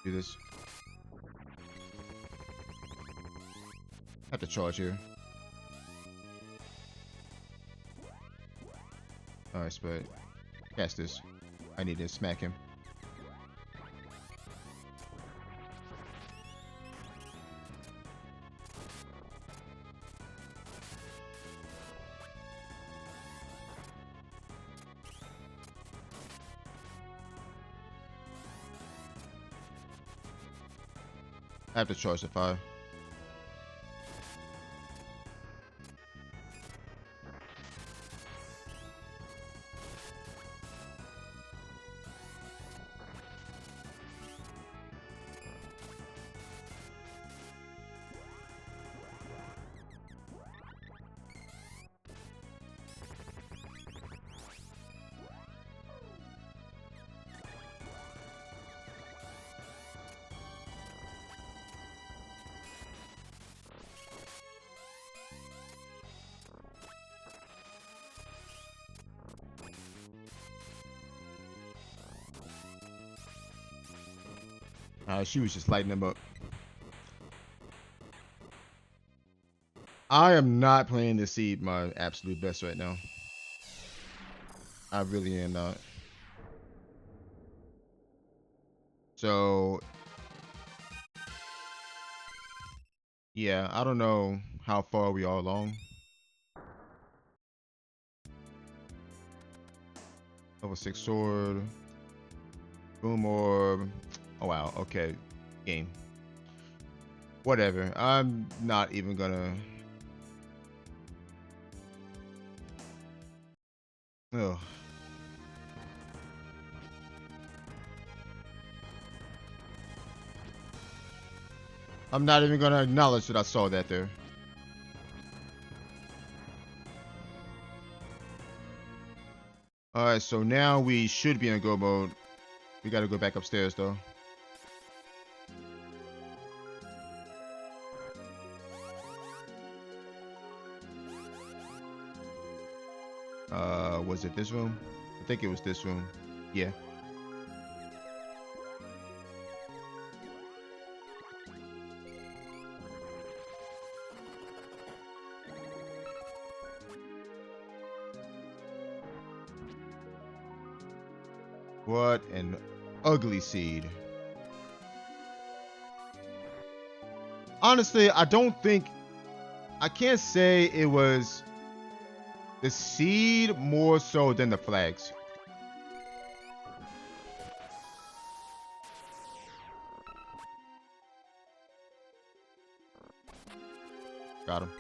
Do this. Have to charge here. Alright, Spud. Cast this. I need to smack him. I have to charge the 5. She was just lighting them up. I am not playing this seed my absolute best right now. I really am not. So, yeah, I don't know how far we are along. Level 6 sword. Boom orb. Oh wow, okay. Game. Whatever. I'm not even gonna. Ugh. I'm not even gonna acknowledge that I saw that there. Alright, so now we should be in go mode. We gotta go back upstairs though. Was it this room? I think it was this room. Yeah. What an ugly seed. Honestly, I can't say it was the seed more so than the flags. Got him.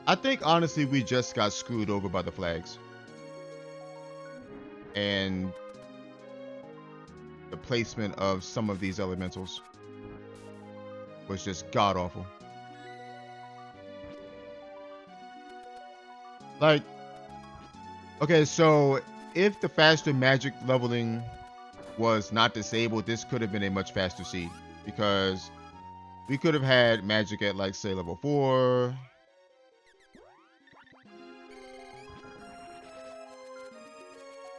I think honestly we just got screwed over by the flags. And the placement of some of these elementals was just god awful. Like, okay, so if the faster magic leveling was not disabled, this could have been a much faster seed because we could have had magic at, like, say, level 4.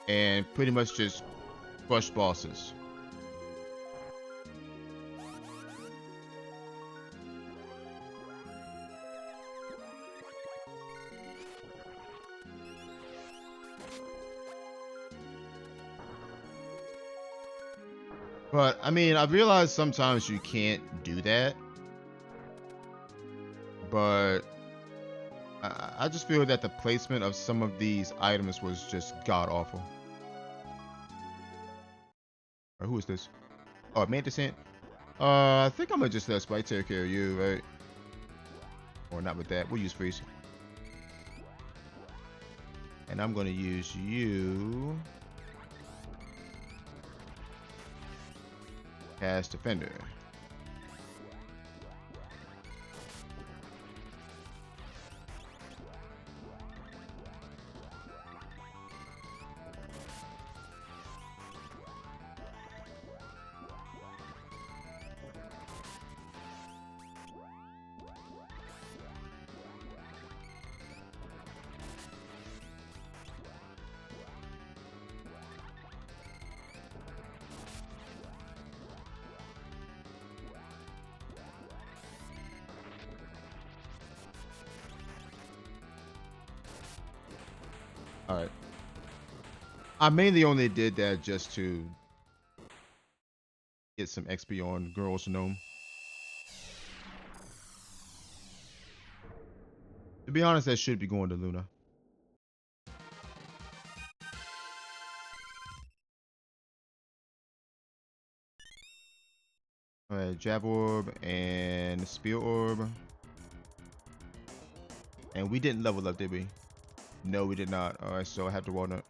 And pretty much just crush bosses. But, I mean, I realize sometimes you can't do that. But I just feel that the placement of some of these items was just god awful. Or who is this? Oh, Mantis Ant. I think I'm gonna just let Sprite take care of you, right? Or not with that. We'll use Freeze. And I'm gonna use you. As Defender. Alright. I mainly only did that just to get some XP on Girls Gnome. To be honest, that should be going to Luna. Alright, Jab Orb and Spear Orb. And we didn't level up, did we? No, we did not. Alright, so I have to walnut.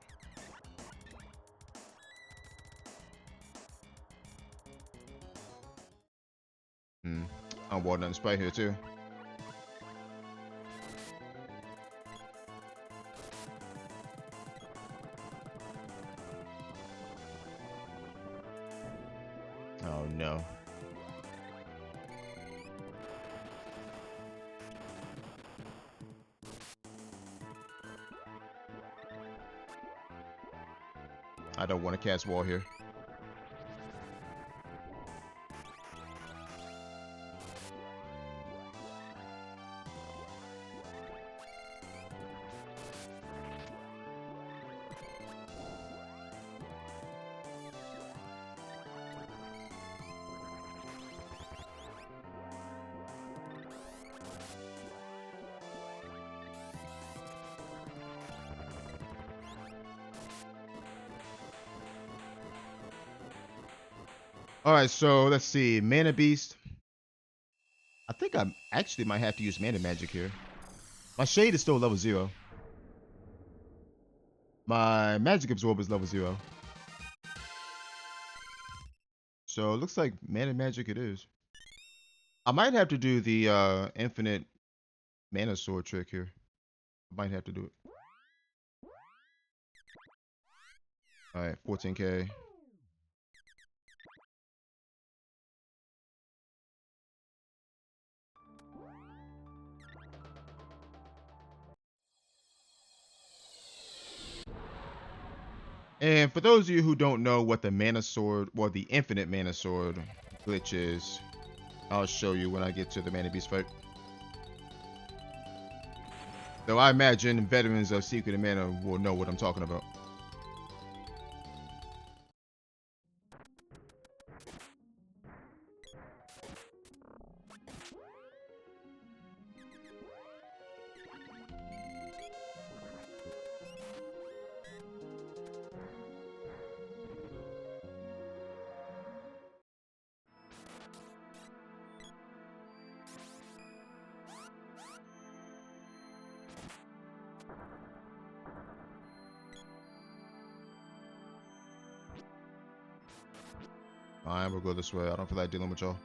I'm walnut Sprite here too. Oh no. I don't want to cast wall here. All right, so let's see. Mana Beast. I think I actually might have to use mana magic here. My shade is still level 0. My magic absorb is level 0. So it looks like mana magic it is. I might have to do the infinite mana sword trick here. I might have to do it. Alright, 14k. And for those of you who don't know what the mana sword, or the infinite mana sword glitch is, I'll show you when I get to the mana beast fight. Though I imagine veterans of Secret of Mana will know what I'm talking about. Alright, we'll go this way. I don't feel like dealing with y'all.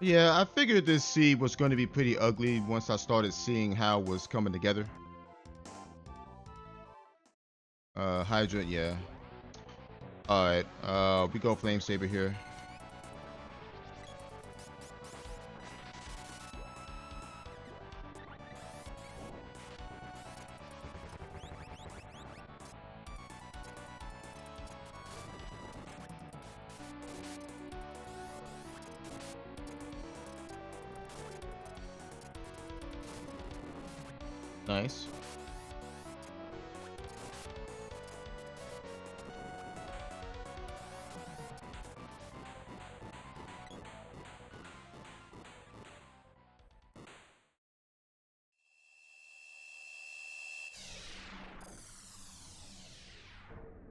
Yeah, I figured this seed was going to be pretty ugly once I started seeing how it was coming together. Hydrant, yeah. Alright, we go Flame Saber here. Nice.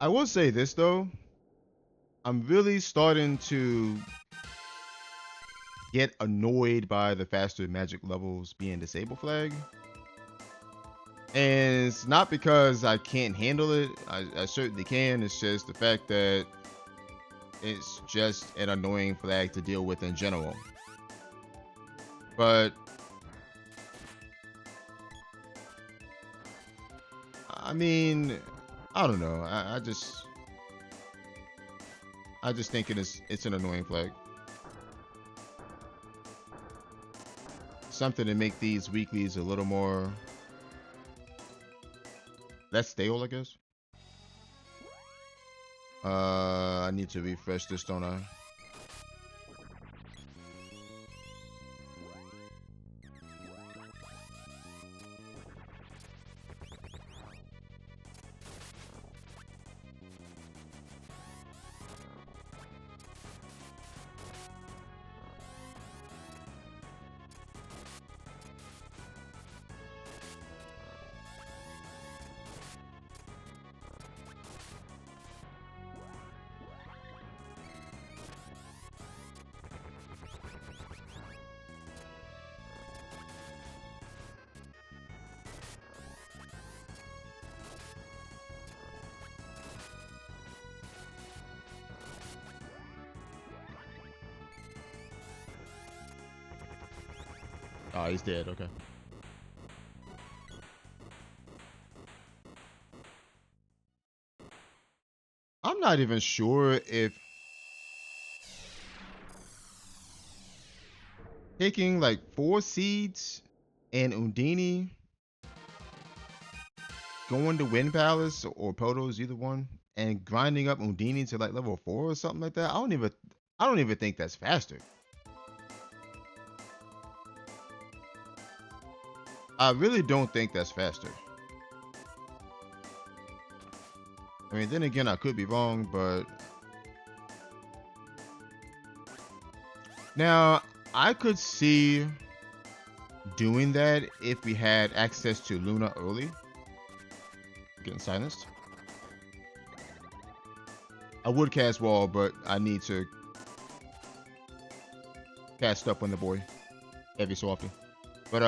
I will say this though. I'm really starting to get annoyed by the faster magic levels being disabled flag. And it's not because I can't handle it. I certainly can. It's just the fact that it's just an annoying flag to deal with in general. But I mean, I don't know. I just think it's an annoying flag. Something to make these weeklies a little more less stale, I guess. I need to refresh this, don't I? Oh, he's dead. Okay. I'm not even sure if taking like 4 seeds and Undini, going to Wind Palace or Potos, either one, and grinding up Undini to like level 4 or something like that. I don't even think that's faster. I really don't think that's faster. I mean, then again, I could be wrong, but now I could see doing that if we had access to Luna early. Getting silenced. I would cast Wall, but I need to cast up on the boy every so often. But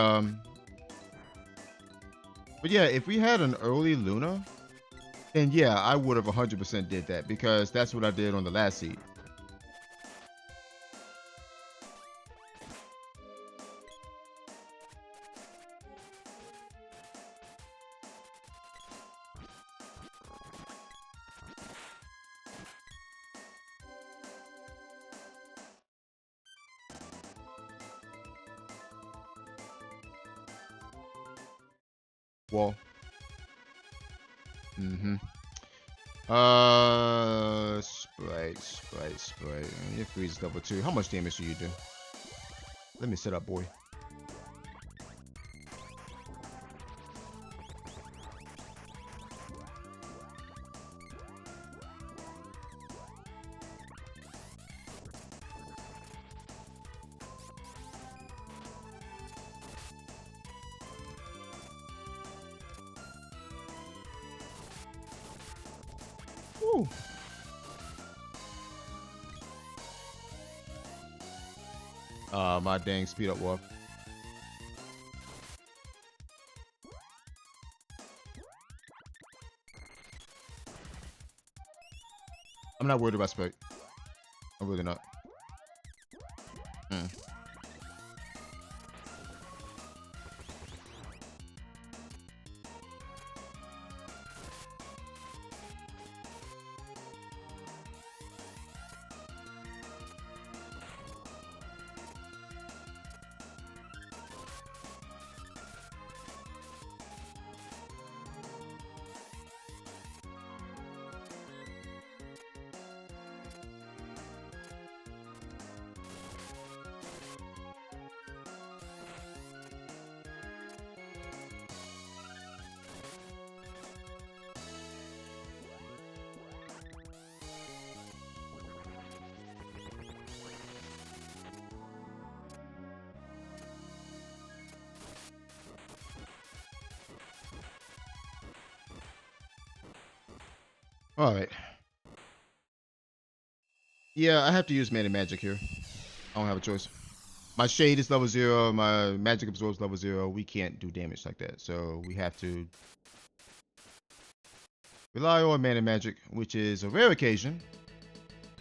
yeah, if we had an early Luna, then yeah, I would have 100% did that because that's what I did on the last seed. Wall. Sprite. Your freeze is level 2. How much damage do you do? Let me set up, boy. Woo. My dang speed up walk. I'm not worried about Sprite. I'm really not. All right. Yeah, I have to use Mana Magic here. I don't have a choice. My Shade is level 0. My Magic Absorb is level 0. We can't do damage like that. So we have to rely on Mana Magic, which is a rare occasion.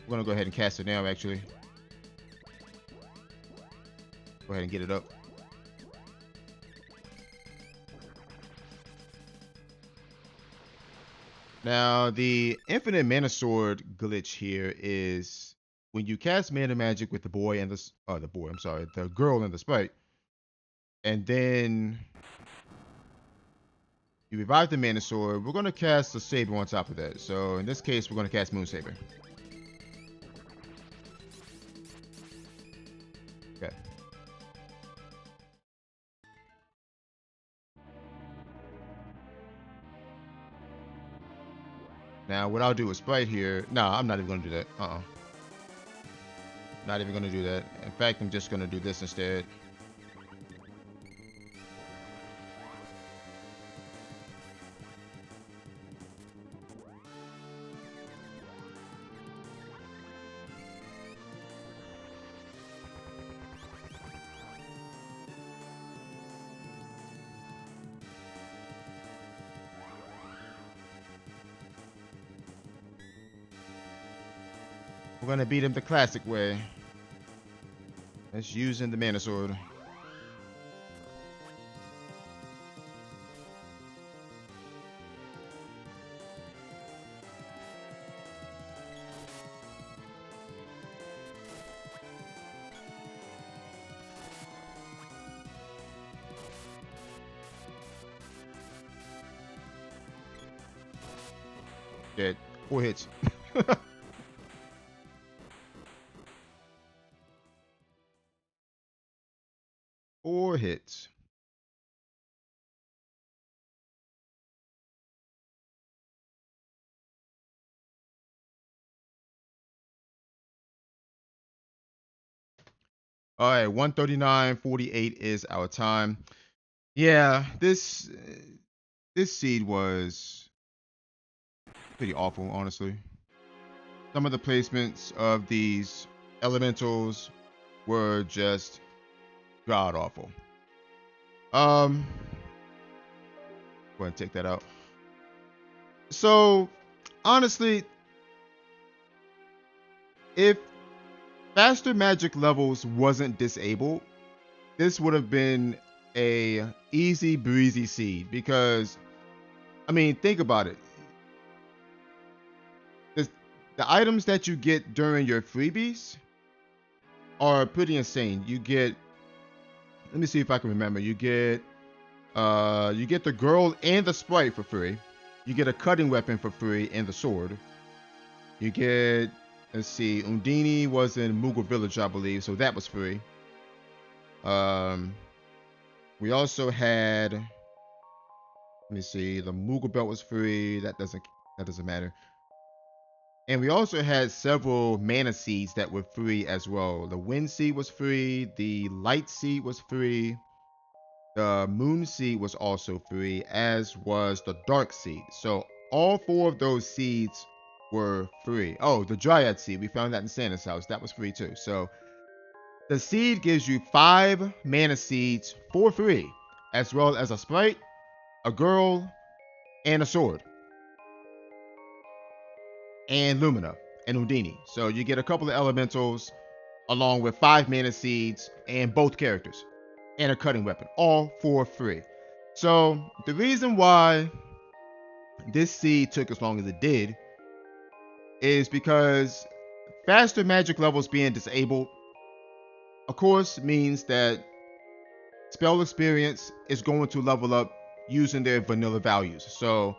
We're going to go ahead and cast it now, actually. Go ahead and get it up. Now, the Infinite Mana Sword glitch here is when you cast Mana Magic with the boy and the girl and the sprite, and then you revive the Mana Sword, we're going to cast the Saber on top of that. So in this case, we're going to cast Moon Saber. Okay. Now, what I'll do with Sprite here... No, I'm not even going to do that. Not even going to do that. In fact, I'm just going to do this instead. We're going to beat him the classic way. That's using the Mana Sword. Dead. 4 hits. 4 hits. All right, 139.48 is our time. Yeah, this seed was pretty awful, honestly. Some of the placements of these elementals were just god awful. Go ahead and take that out. So, honestly, if faster magic levels wasn't disabled, this would have been a easy breezy seed because I mean, think about it. The, the items that you get during your freebies are pretty insane. You get, let me see if I can remember. You get the girl and the sprite for free. You get a cutting weapon for free and the sword. You get, let's see, Undini was in Moogle Village, I believe, so that was free. We also had, let me see, the Moogle belt was free. That doesn't matter. And we also had several mana seeds that were free as well. The wind seed was free. The light seed was free. The moon seed was also free, as was the dark seed. So all 4 of those seeds were free. Oh, the dryad seed, we found that in Santa's house. That was free too. So the seed gives you 5 mana seeds for free, as well as a sprite, a girl, and a sword. And Lumina and Undini. So you get a couple of elementals along with 5 mana seeds and both characters and a cutting weapon, all for free. So the reason why this seed took as long as it did is because faster magic levels being disabled, of course, means that spell experience is going to level up using their vanilla values. So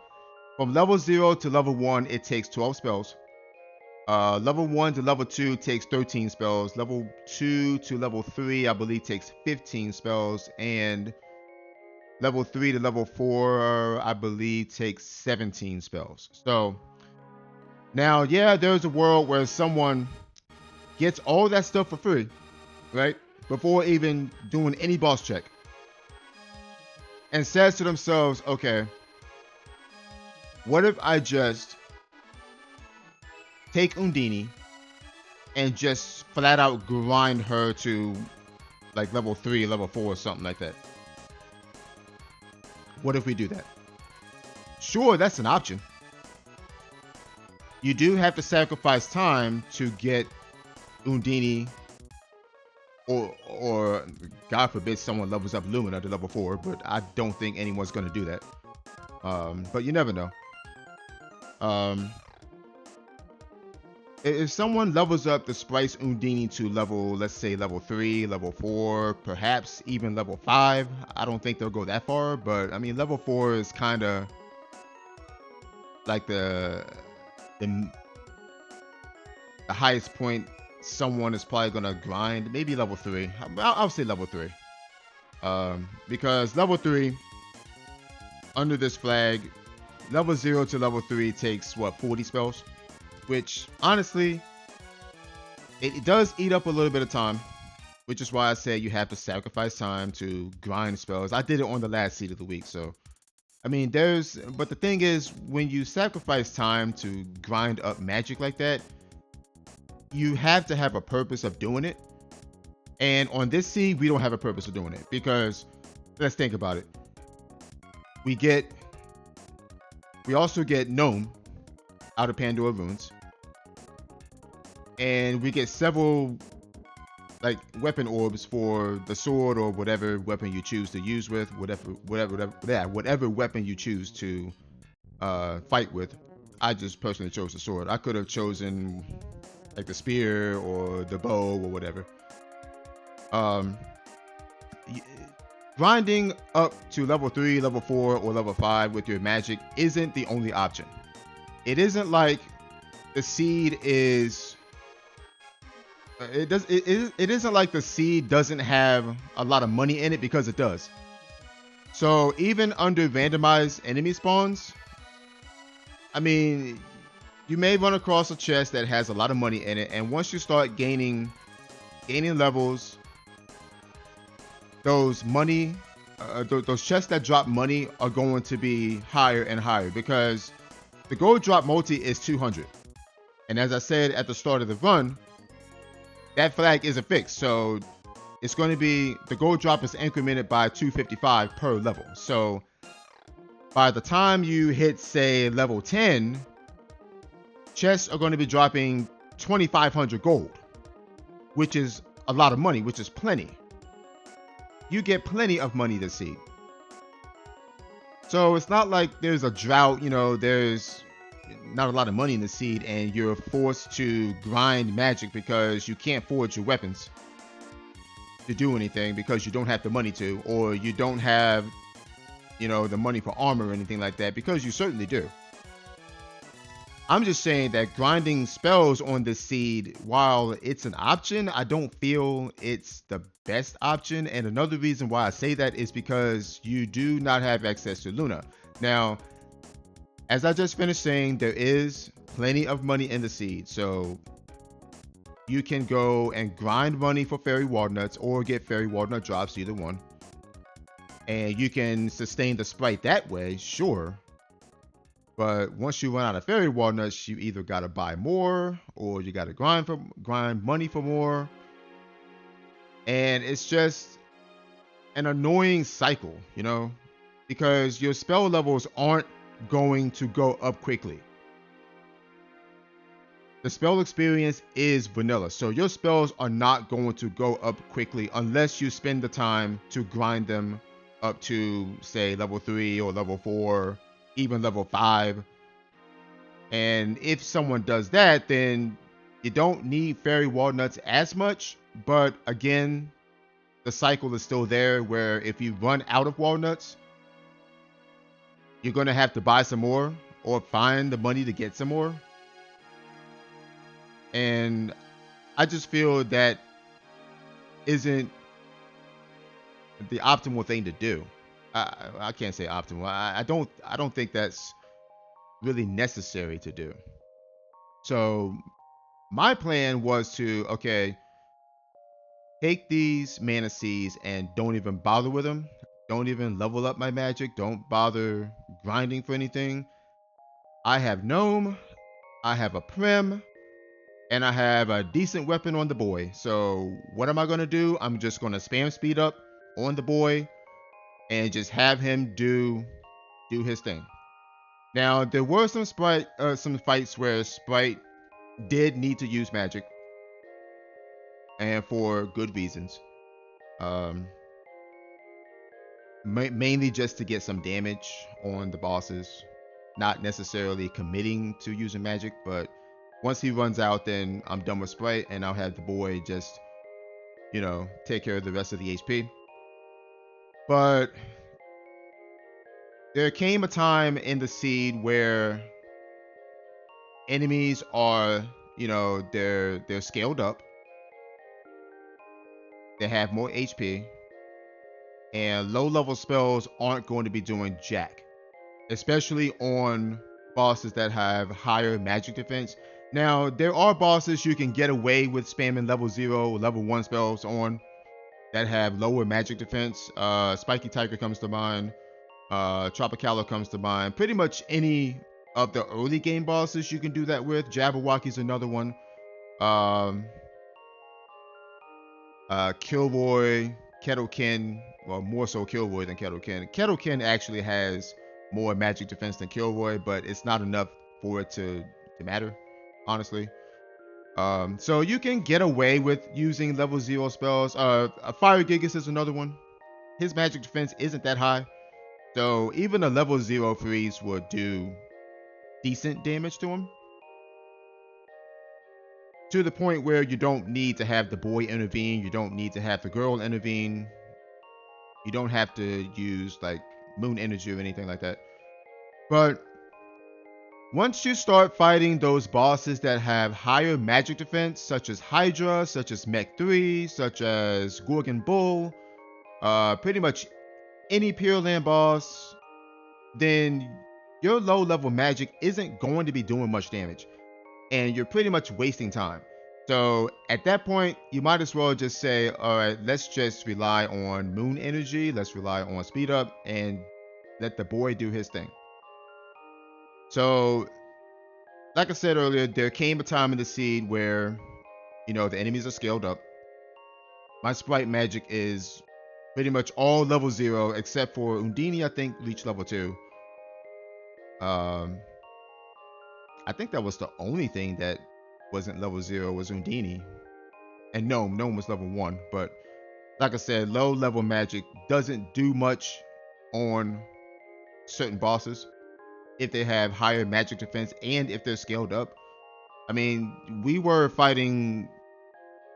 from level 0 to level 1, it takes 12 spells. Level 1 to level 2 takes 13 spells. Level 2 to level 3, I believe, takes 15 spells. And level 3 to level 4, I believe, takes 17 spells. So now, yeah, there's a world where someone gets all that stuff for free, right? Before even doing any boss check. And says to themselves, okay, what if I just take Undini and just flat out grind her to like level 3, level 4, or something like that? What if we do that? Sure, that's an option. You do have to sacrifice time to get Undini, or God forbid someone levels up Lumina to level 4, but I don't think anyone's going to do that. But you never know. If someone levels up the Sprice Undini to level, let's say level 3, level 4, perhaps even level 5, I don't think they'll go that far, but I mean, level 4 is kind of like the highest point someone is probably going to grind. Maybe level 3. I'll say level 3. Because level 3, under this flag, level 0 to level 3 takes, what, 40 spells? Which, honestly, it does eat up a little bit of time, which is why I say you have to sacrifice time to grind spells. I did it on the last seed of the week, so I mean, but the thing is, when you sacrifice time to grind up magic like that, you have to have a purpose of doing it. And on this seed, we don't have a purpose of doing it because, let's think about it. We also get Gnome out of Pandora Runes. And we get several like weapon orbs for the sword or whatever weapon you choose to use with, whatever weapon you choose to fight with. I just personally chose the sword. I could have chosen like the spear or the bow or whatever. Grinding up to level 3, level 4, or level 5 with your magic isn't the only option. it isn't like the seed is it isn't like the seed doesn't have a lot of money in it, because it does. So even under randomized enemy spawns, I mean, you may run across a chest that has a lot of money in it, and once you start gaining levels, those money those chests that drop money are going to be higher and higher, because the gold drop multi is 200. And as I said at the start of the run, that flag isn't fixed. So it's going to be, the gold drop is incremented by 255 per level. So by the time you hit, say, level 10, chests are going to be dropping 2,500 gold, which is a lot of money, which is plenty. You get plenty of money to see. So it's not like there's a drought, there's not a lot of money in the seed and you're forced to grind magic because you can't forge your weapons to do anything because you don't have the money to, or you don't have, the money for armor or anything like that, because you certainly do. I'm just saying that grinding spells on this seed, while it's an option, I don't feel it's the best option. And another reason why I say that is because you do not have access to Luna. Now, as I just finished saying, there is plenty of money in the seed. So you can go and grind money for fairy walnuts or get fairy walnut drops, either one. And you can sustain the sprite that way, sure. But once you run out of fairy walnuts, you either gotta buy more or you gotta grind money for more. And it's just an annoying cycle, because your spell levels aren't going to go up quickly. The spell experience is vanilla, so your spells are not going to go up quickly unless you spend the time to grind them up to, say, level 3 or level 4, even level 5. And if someone does that, then you don't need fairy walnuts as much. But again, the cycle is still there, where if you run out of walnuts, you're going to have to buy some more or find the money to get some more. And I just feel that isn't the optimal thing to do. I can't say optimal. I don't think that's really necessary to do. So my plan was to, okay, take these mana seeds and don't even bother with them. Don't even level up my magic. Don't bother grinding for anything. I have Gnome, I have a Prim, and I have a decent weapon on the boy. So what am I going to do? I'm just going to spam speed up on the boy and just have him do his thing. Now, there were some fights where Sprite did need to use magic, and for good reasons. Mainly just to get some damage on the bosses, not necessarily committing to using magic. But once he runs out, then I'm done with Sprite, and I'll have the boy just, take care of the rest of the HP. But there came a time in the seed where enemies are, they're scaled up. They have more HP, and low level spells aren't going to be doing jack, especially on bosses that have higher magic defense. Now, there are bosses you can get away with spamming level 0 or level 1 spells on that have lower magic defense. Spiky Tiger comes to mind. Tropicalo comes to mind. Pretty much any of the early game bosses you can do that with. Jabberwocky's another one. Kilroy, Kettlekin, well, more so Kilroy than Kettlekin. Kettlekin actually has more magic defense than Kilroy, but it's not enough for it to matter, honestly. So you can get away with using level 0 spells. Fire Gigas is another one. His magic defense isn't that high, so even a level 0 freeze would do decent damage to him, to the point where you don't need to have the boy intervene, you don't need to have the girl intervene, you don't have to use like moon energy or anything like that. But Once you start fighting those bosses that have higher magic defense, such as Hydra, such as Mech 3, such as Gorgon Bull, pretty much any Pure Land boss, then your low level magic isn't going to be doing much damage, and you're pretty much wasting time. So at that point, you might as well just say, all right, let's just rely on moon energy, let's rely on speed up, and let the boy do his thing. So, like I said earlier, there came a time in the seed where, the enemies are scaled up. My sprite magic is pretty much all level 0, except for Undini, I think, reached level 2. Um, I think that was the only thing that wasn't level 0 was Undini. And Gnome was level 1. But like I said, low level magic doesn't do much on certain bosses if they have higher magic defense and if they're scaled up. I mean, we were fighting,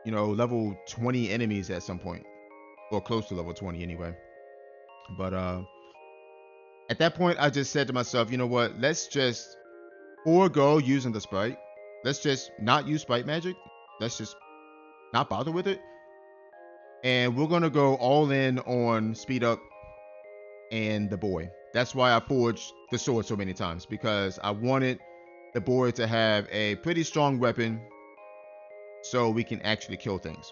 level 20 enemies at some point, or close to level 20 anyway. But at that point, I just said to myself, you know what? Let's just forego using the sprite. Let's just not use sprite magic. Let's just not bother with it. And we're gonna go all in on speed up and the boy. That's why I forged the sword so many times, because I wanted the boy to have a pretty strong weapon so we can actually kill things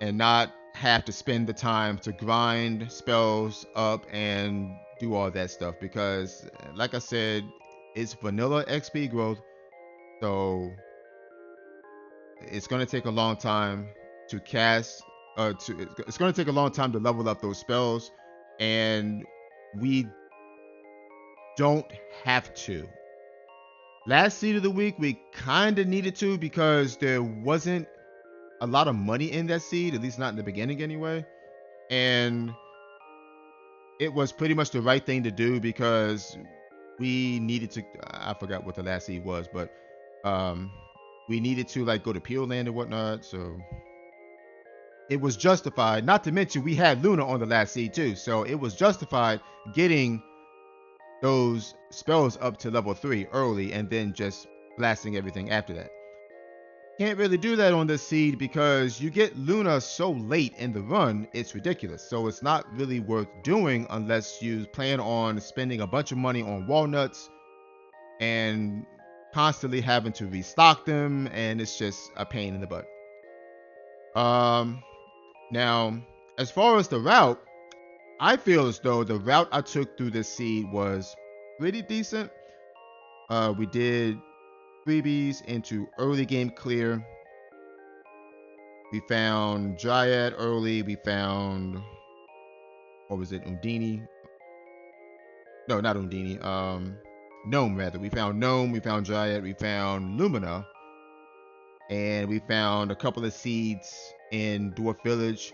and not have to spend the time to grind spells up and do all that stuff, because like I said, it's vanilla XP growth, so it's going to take a long time to cast it's going to take a long time to level up those spells, and we don't have to. Last seed of the week, we kind of needed to, because there wasn't a lot of money in that seed, at least not in the beginning anyway. And it was pretty much the right thing to do, because we needed to, I forgot what the last seed was, but we needed to like go to Pure Land and whatnot. So it was justified, not to mention we had Luna on the last seed too. So it was justified getting those spells up to level 3 early and then just blasting everything after that. Can't really do that on this seed because you get Luna so late in the run, it's ridiculous. So it's not really worth doing unless you plan on spending a bunch of money on walnuts and constantly having to restock them, and it's just a pain in the butt. Now, as far as the route, I feel as though the route I took through this seed was pretty decent. We did freebies into early game clear. We found Dryad early. We found, what was it, Undini? No, not Undini. Gnome, rather. We found Gnome, we found Dryad, we found Lumina, and we found a couple of seeds in Dwarf Village.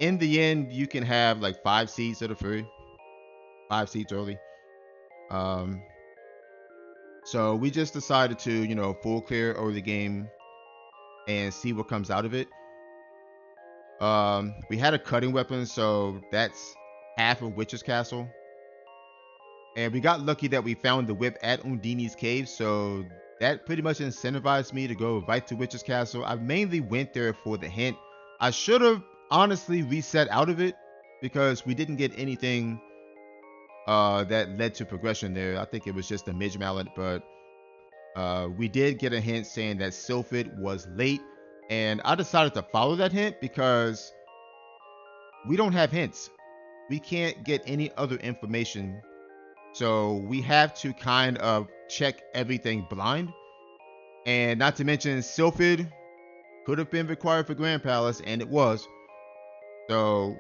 In the end, you can have like 5 seeds that are free. 5 seeds early. So we just decided to, full clear early game and see what comes out of it. We had a cutting weapon, so that's half of Witch's Castle. And we got lucky that we found the whip at Undini's cave, so that pretty much incentivized me to go right to Witch's Castle. I mainly went there for the hint. I should have honestly reset out of it because we didn't get anything that led to progression there. I think it was just a Midge Mallet, but we did get a hint saying that Sylphid was late, and I decided to follow that hint because we don't have hints. We can't get any other information, so we have to kind of check everything blind. And not to mention, Sylphid could have been required for Grand Palace, and it was. So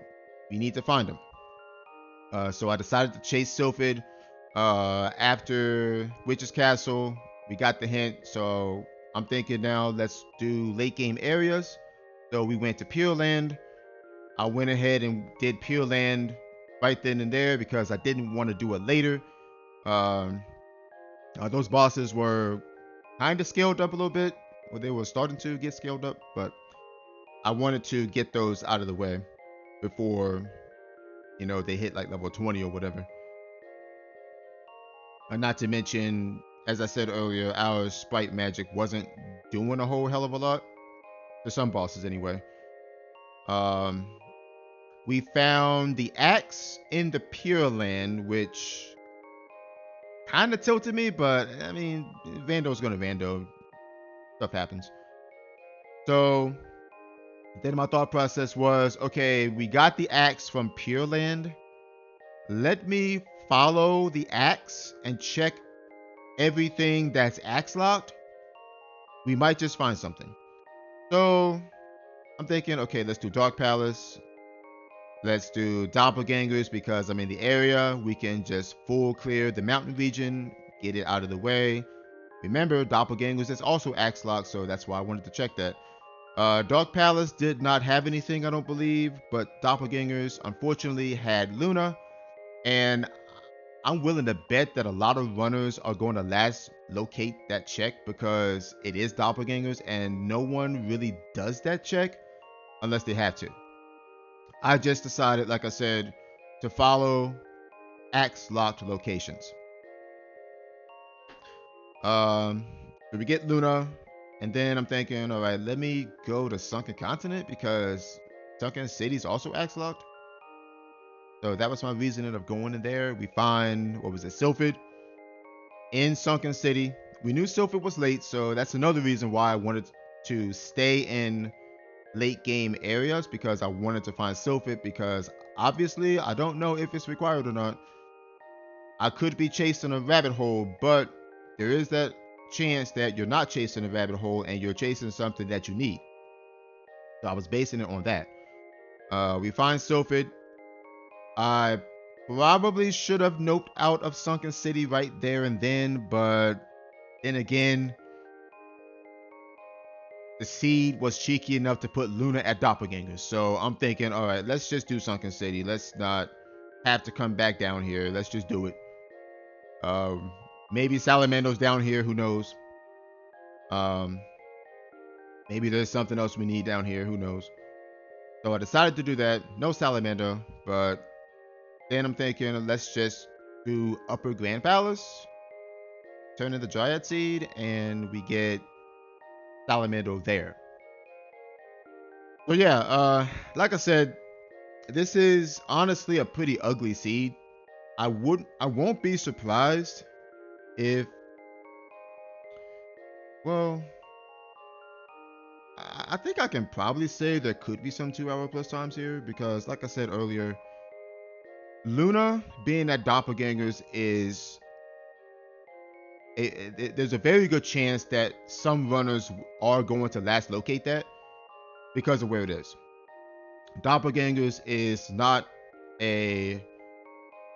we need to find him. So I decided to chase Sylphid. After Witch's Castle, we got the hint. So I'm thinking now let's do late game areas. So we went to Pure Land. I went ahead and did Pure Land right then and there because I didn't want to do it later. Those bosses were kind of scaled up a little bit, or they were starting to get scaled up, but I wanted to get those out of the way before they hit like level 20 or whatever. And not to mention, as I said earlier, our sprite magic wasn't doing a whole hell of a lot. For some bosses, anyway. Um, we found the axe in the Pure Land, which kind of tilted me, but I mean, Vando's gonna Vando. Stuff happens. So then my thought process was, okay, we got the axe from Pure Land. Let me follow the axe and check everything that's axe locked. We might just find something. So I'm thinking, okay, let's do Dark Palace. Let's do doppelgangers because I'm in the area. We can just full clear the mountain region, get it out of the way. Remember, doppelgangers is also axe locked, so that's why I wanted to check that. Dark Palace did not have anything, I don't believe, but doppelgangers unfortunately had Luna, and I'm willing to bet that a lot of runners are going to last locate that check because it is doppelgangers, and no one really does that check unless they have to. I just decided, like I said, to follow axe locked locations. Um, we get Luna, and then I'm thinking, all right, let me go to Sunken Continent because Sunken City's also axe locked. So that was my reasoning of going in there. We find, what was it, Sylphid in Sunken City. We knew Sylphid was late, so that's another reason why I wanted to stay in late game areas because I wanted to find Sylphid because obviously I don't know if it's required or not. I could be chasing a rabbit hole, but there is that chance that you're not chasing a rabbit hole and you're chasing something that you need. So I was basing it on that. We find Sylphid. I probably should have noped out of Sunken City right there and then, but then again, the seed was cheeky enough to put Luna at Doppelgangers. So I'm thinking, all right, let's just do Sunken City. Let's not have to come back down here. Let's just do it. Maybe Salamander's down here. Who knows? Um, maybe there's something else we need down here. Who knows? So I decided to do that. No Salamander, but then I'm thinking, let's just do Upper Grand Palace, turn in the Dryad Seed, and we get Salamander there. So yeah, like I said, this is honestly a pretty ugly seed. I won't be surprised if, well, I think I can probably say there could be some 2 hour plus times here because, like I said earlier, Luna being at Doppelgangers is there's a very good chance that some runners are going to last locate that because of where it is. Doppelgangers is not a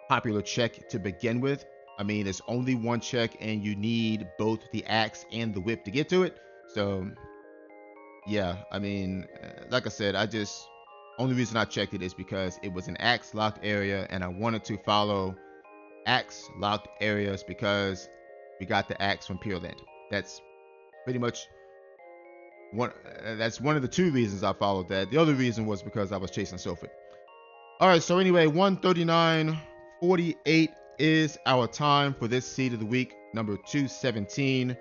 popular check to begin with. I mean, it's only one check and you need both the axe and the whip to get to it. So yeah, I mean, like I said, only reason I checked it is because it was an axe locked area and I wanted to follow axe locked areas because we got the axe from Pure Land. That's pretty much that's one of the 2 reasons I followed that. The other reason was because I was chasing Sylphid. All right, so anyway, 139.48 is our time for this seed of the week, number 217.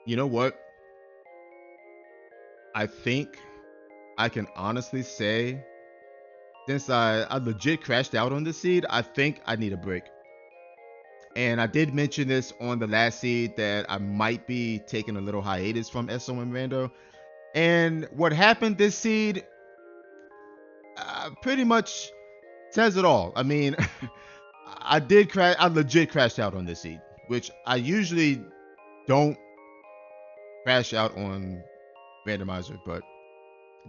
You know what? I think I can honestly say, since I legit crashed out on this seed, I think I need a break. And I did mention this on the last seed that I might be taking a little hiatus from SOM Rando. And what happened this seed pretty much says it all. I mean, I legit crashed out on this seed, which I usually don't crash out on Randomizer, but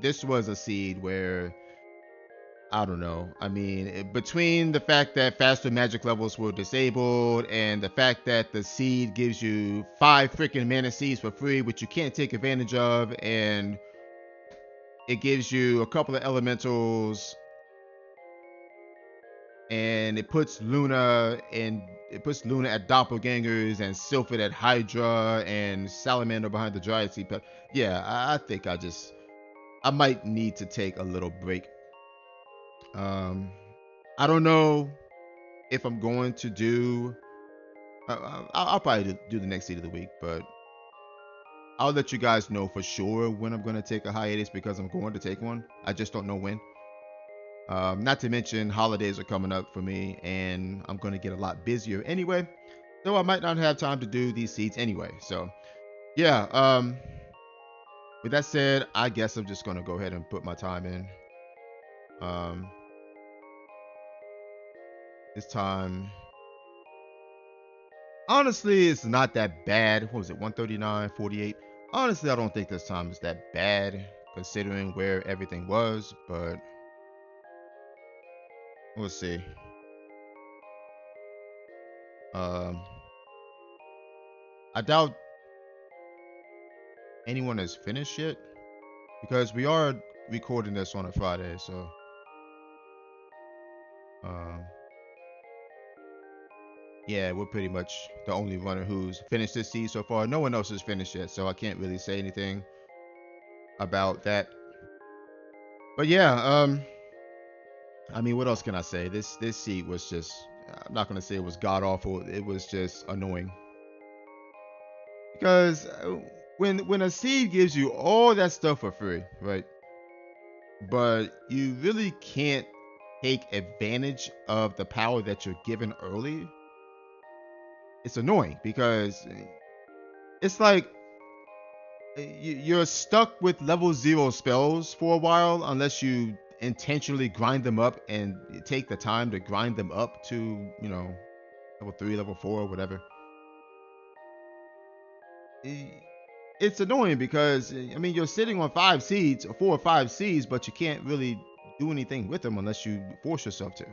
this was a seed where I don't know. I mean, between the fact that faster magic levels were disabled and the fact that the seed gives you 5 freaking mana seeds for free, which you can't take advantage of, and it gives you a couple of elementals, and it puts Luna at Doppelgangers and Sylphid at Hydra and Salamander behind the Dryad Seed. But yeah, I think I might need to take a little break. I don't know if I'm going to do, I'll probably do the next seed of the week, but I'll let you guys know for sure when I'm going to take a hiatus because I'm going to take one. I just don't know when. Not to mention holidays are coming up for me and I'm going to get a lot busier anyway. So I might not have time to do these seeds anyway. So yeah, with that said, I guess I'm just going to go ahead and put my time in. Um, this time, honestly, it's not that bad. What was it, 139.48? Honestly, I don't think this time is that bad considering where everything was, but we'll see. Um, I doubt anyone has finished yet because we are recording this on a Friday, so um, yeah, we're pretty much the only runner who's finished this seed so far. No one else has finished yet, so I can't really say anything about that. But yeah, I mean, what else can I say? This seed was just, I'm not gonna say it was god awful. It was just annoying because when a seed gives you all that stuff for free, right? But you really can't take advantage of the power that you're given early. It's annoying because it's like you're stuck with level 0 spells for a while unless you intentionally grind them up and take the time to grind them up to, level 3, level 4, whatever. It's annoying because I mean you're sitting on 5 seeds or 4 or 5 seeds, but you can't really do anything with them unless you force yourself to.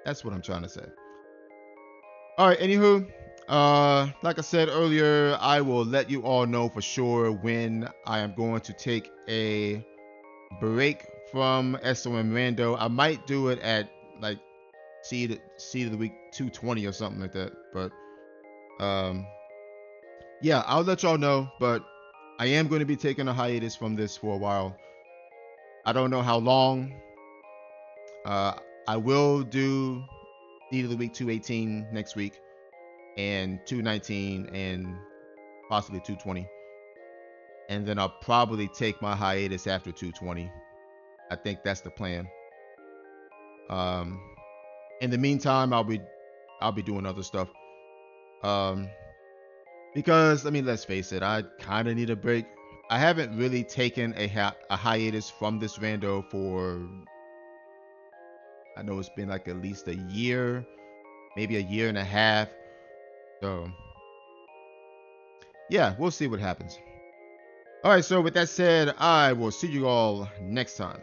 That's what I'm trying to say. All right, anywho, like I said earlier, I will let you all know for sure when I am going to take a break from SOM Rando. I might do it at like seed of the week 220 or something like that. But yeah, I'll let y'all know. But I am going to be taking a hiatus from this for a while. I don't know how long. Uh, I will do seed of the week 218 next week and 219 and possibly 220. And then I'll probably take my hiatus after 220. I think that's the plan. Um, in the meantime, I'll be doing other stuff. Um, because I mean, let's face it, I kind of need a break. I haven't really taken a hiatus from this rando for, I know it's been like at least a year, maybe a year and a half. So yeah, we'll see what happens. All right, so with that said, I will see you all next time.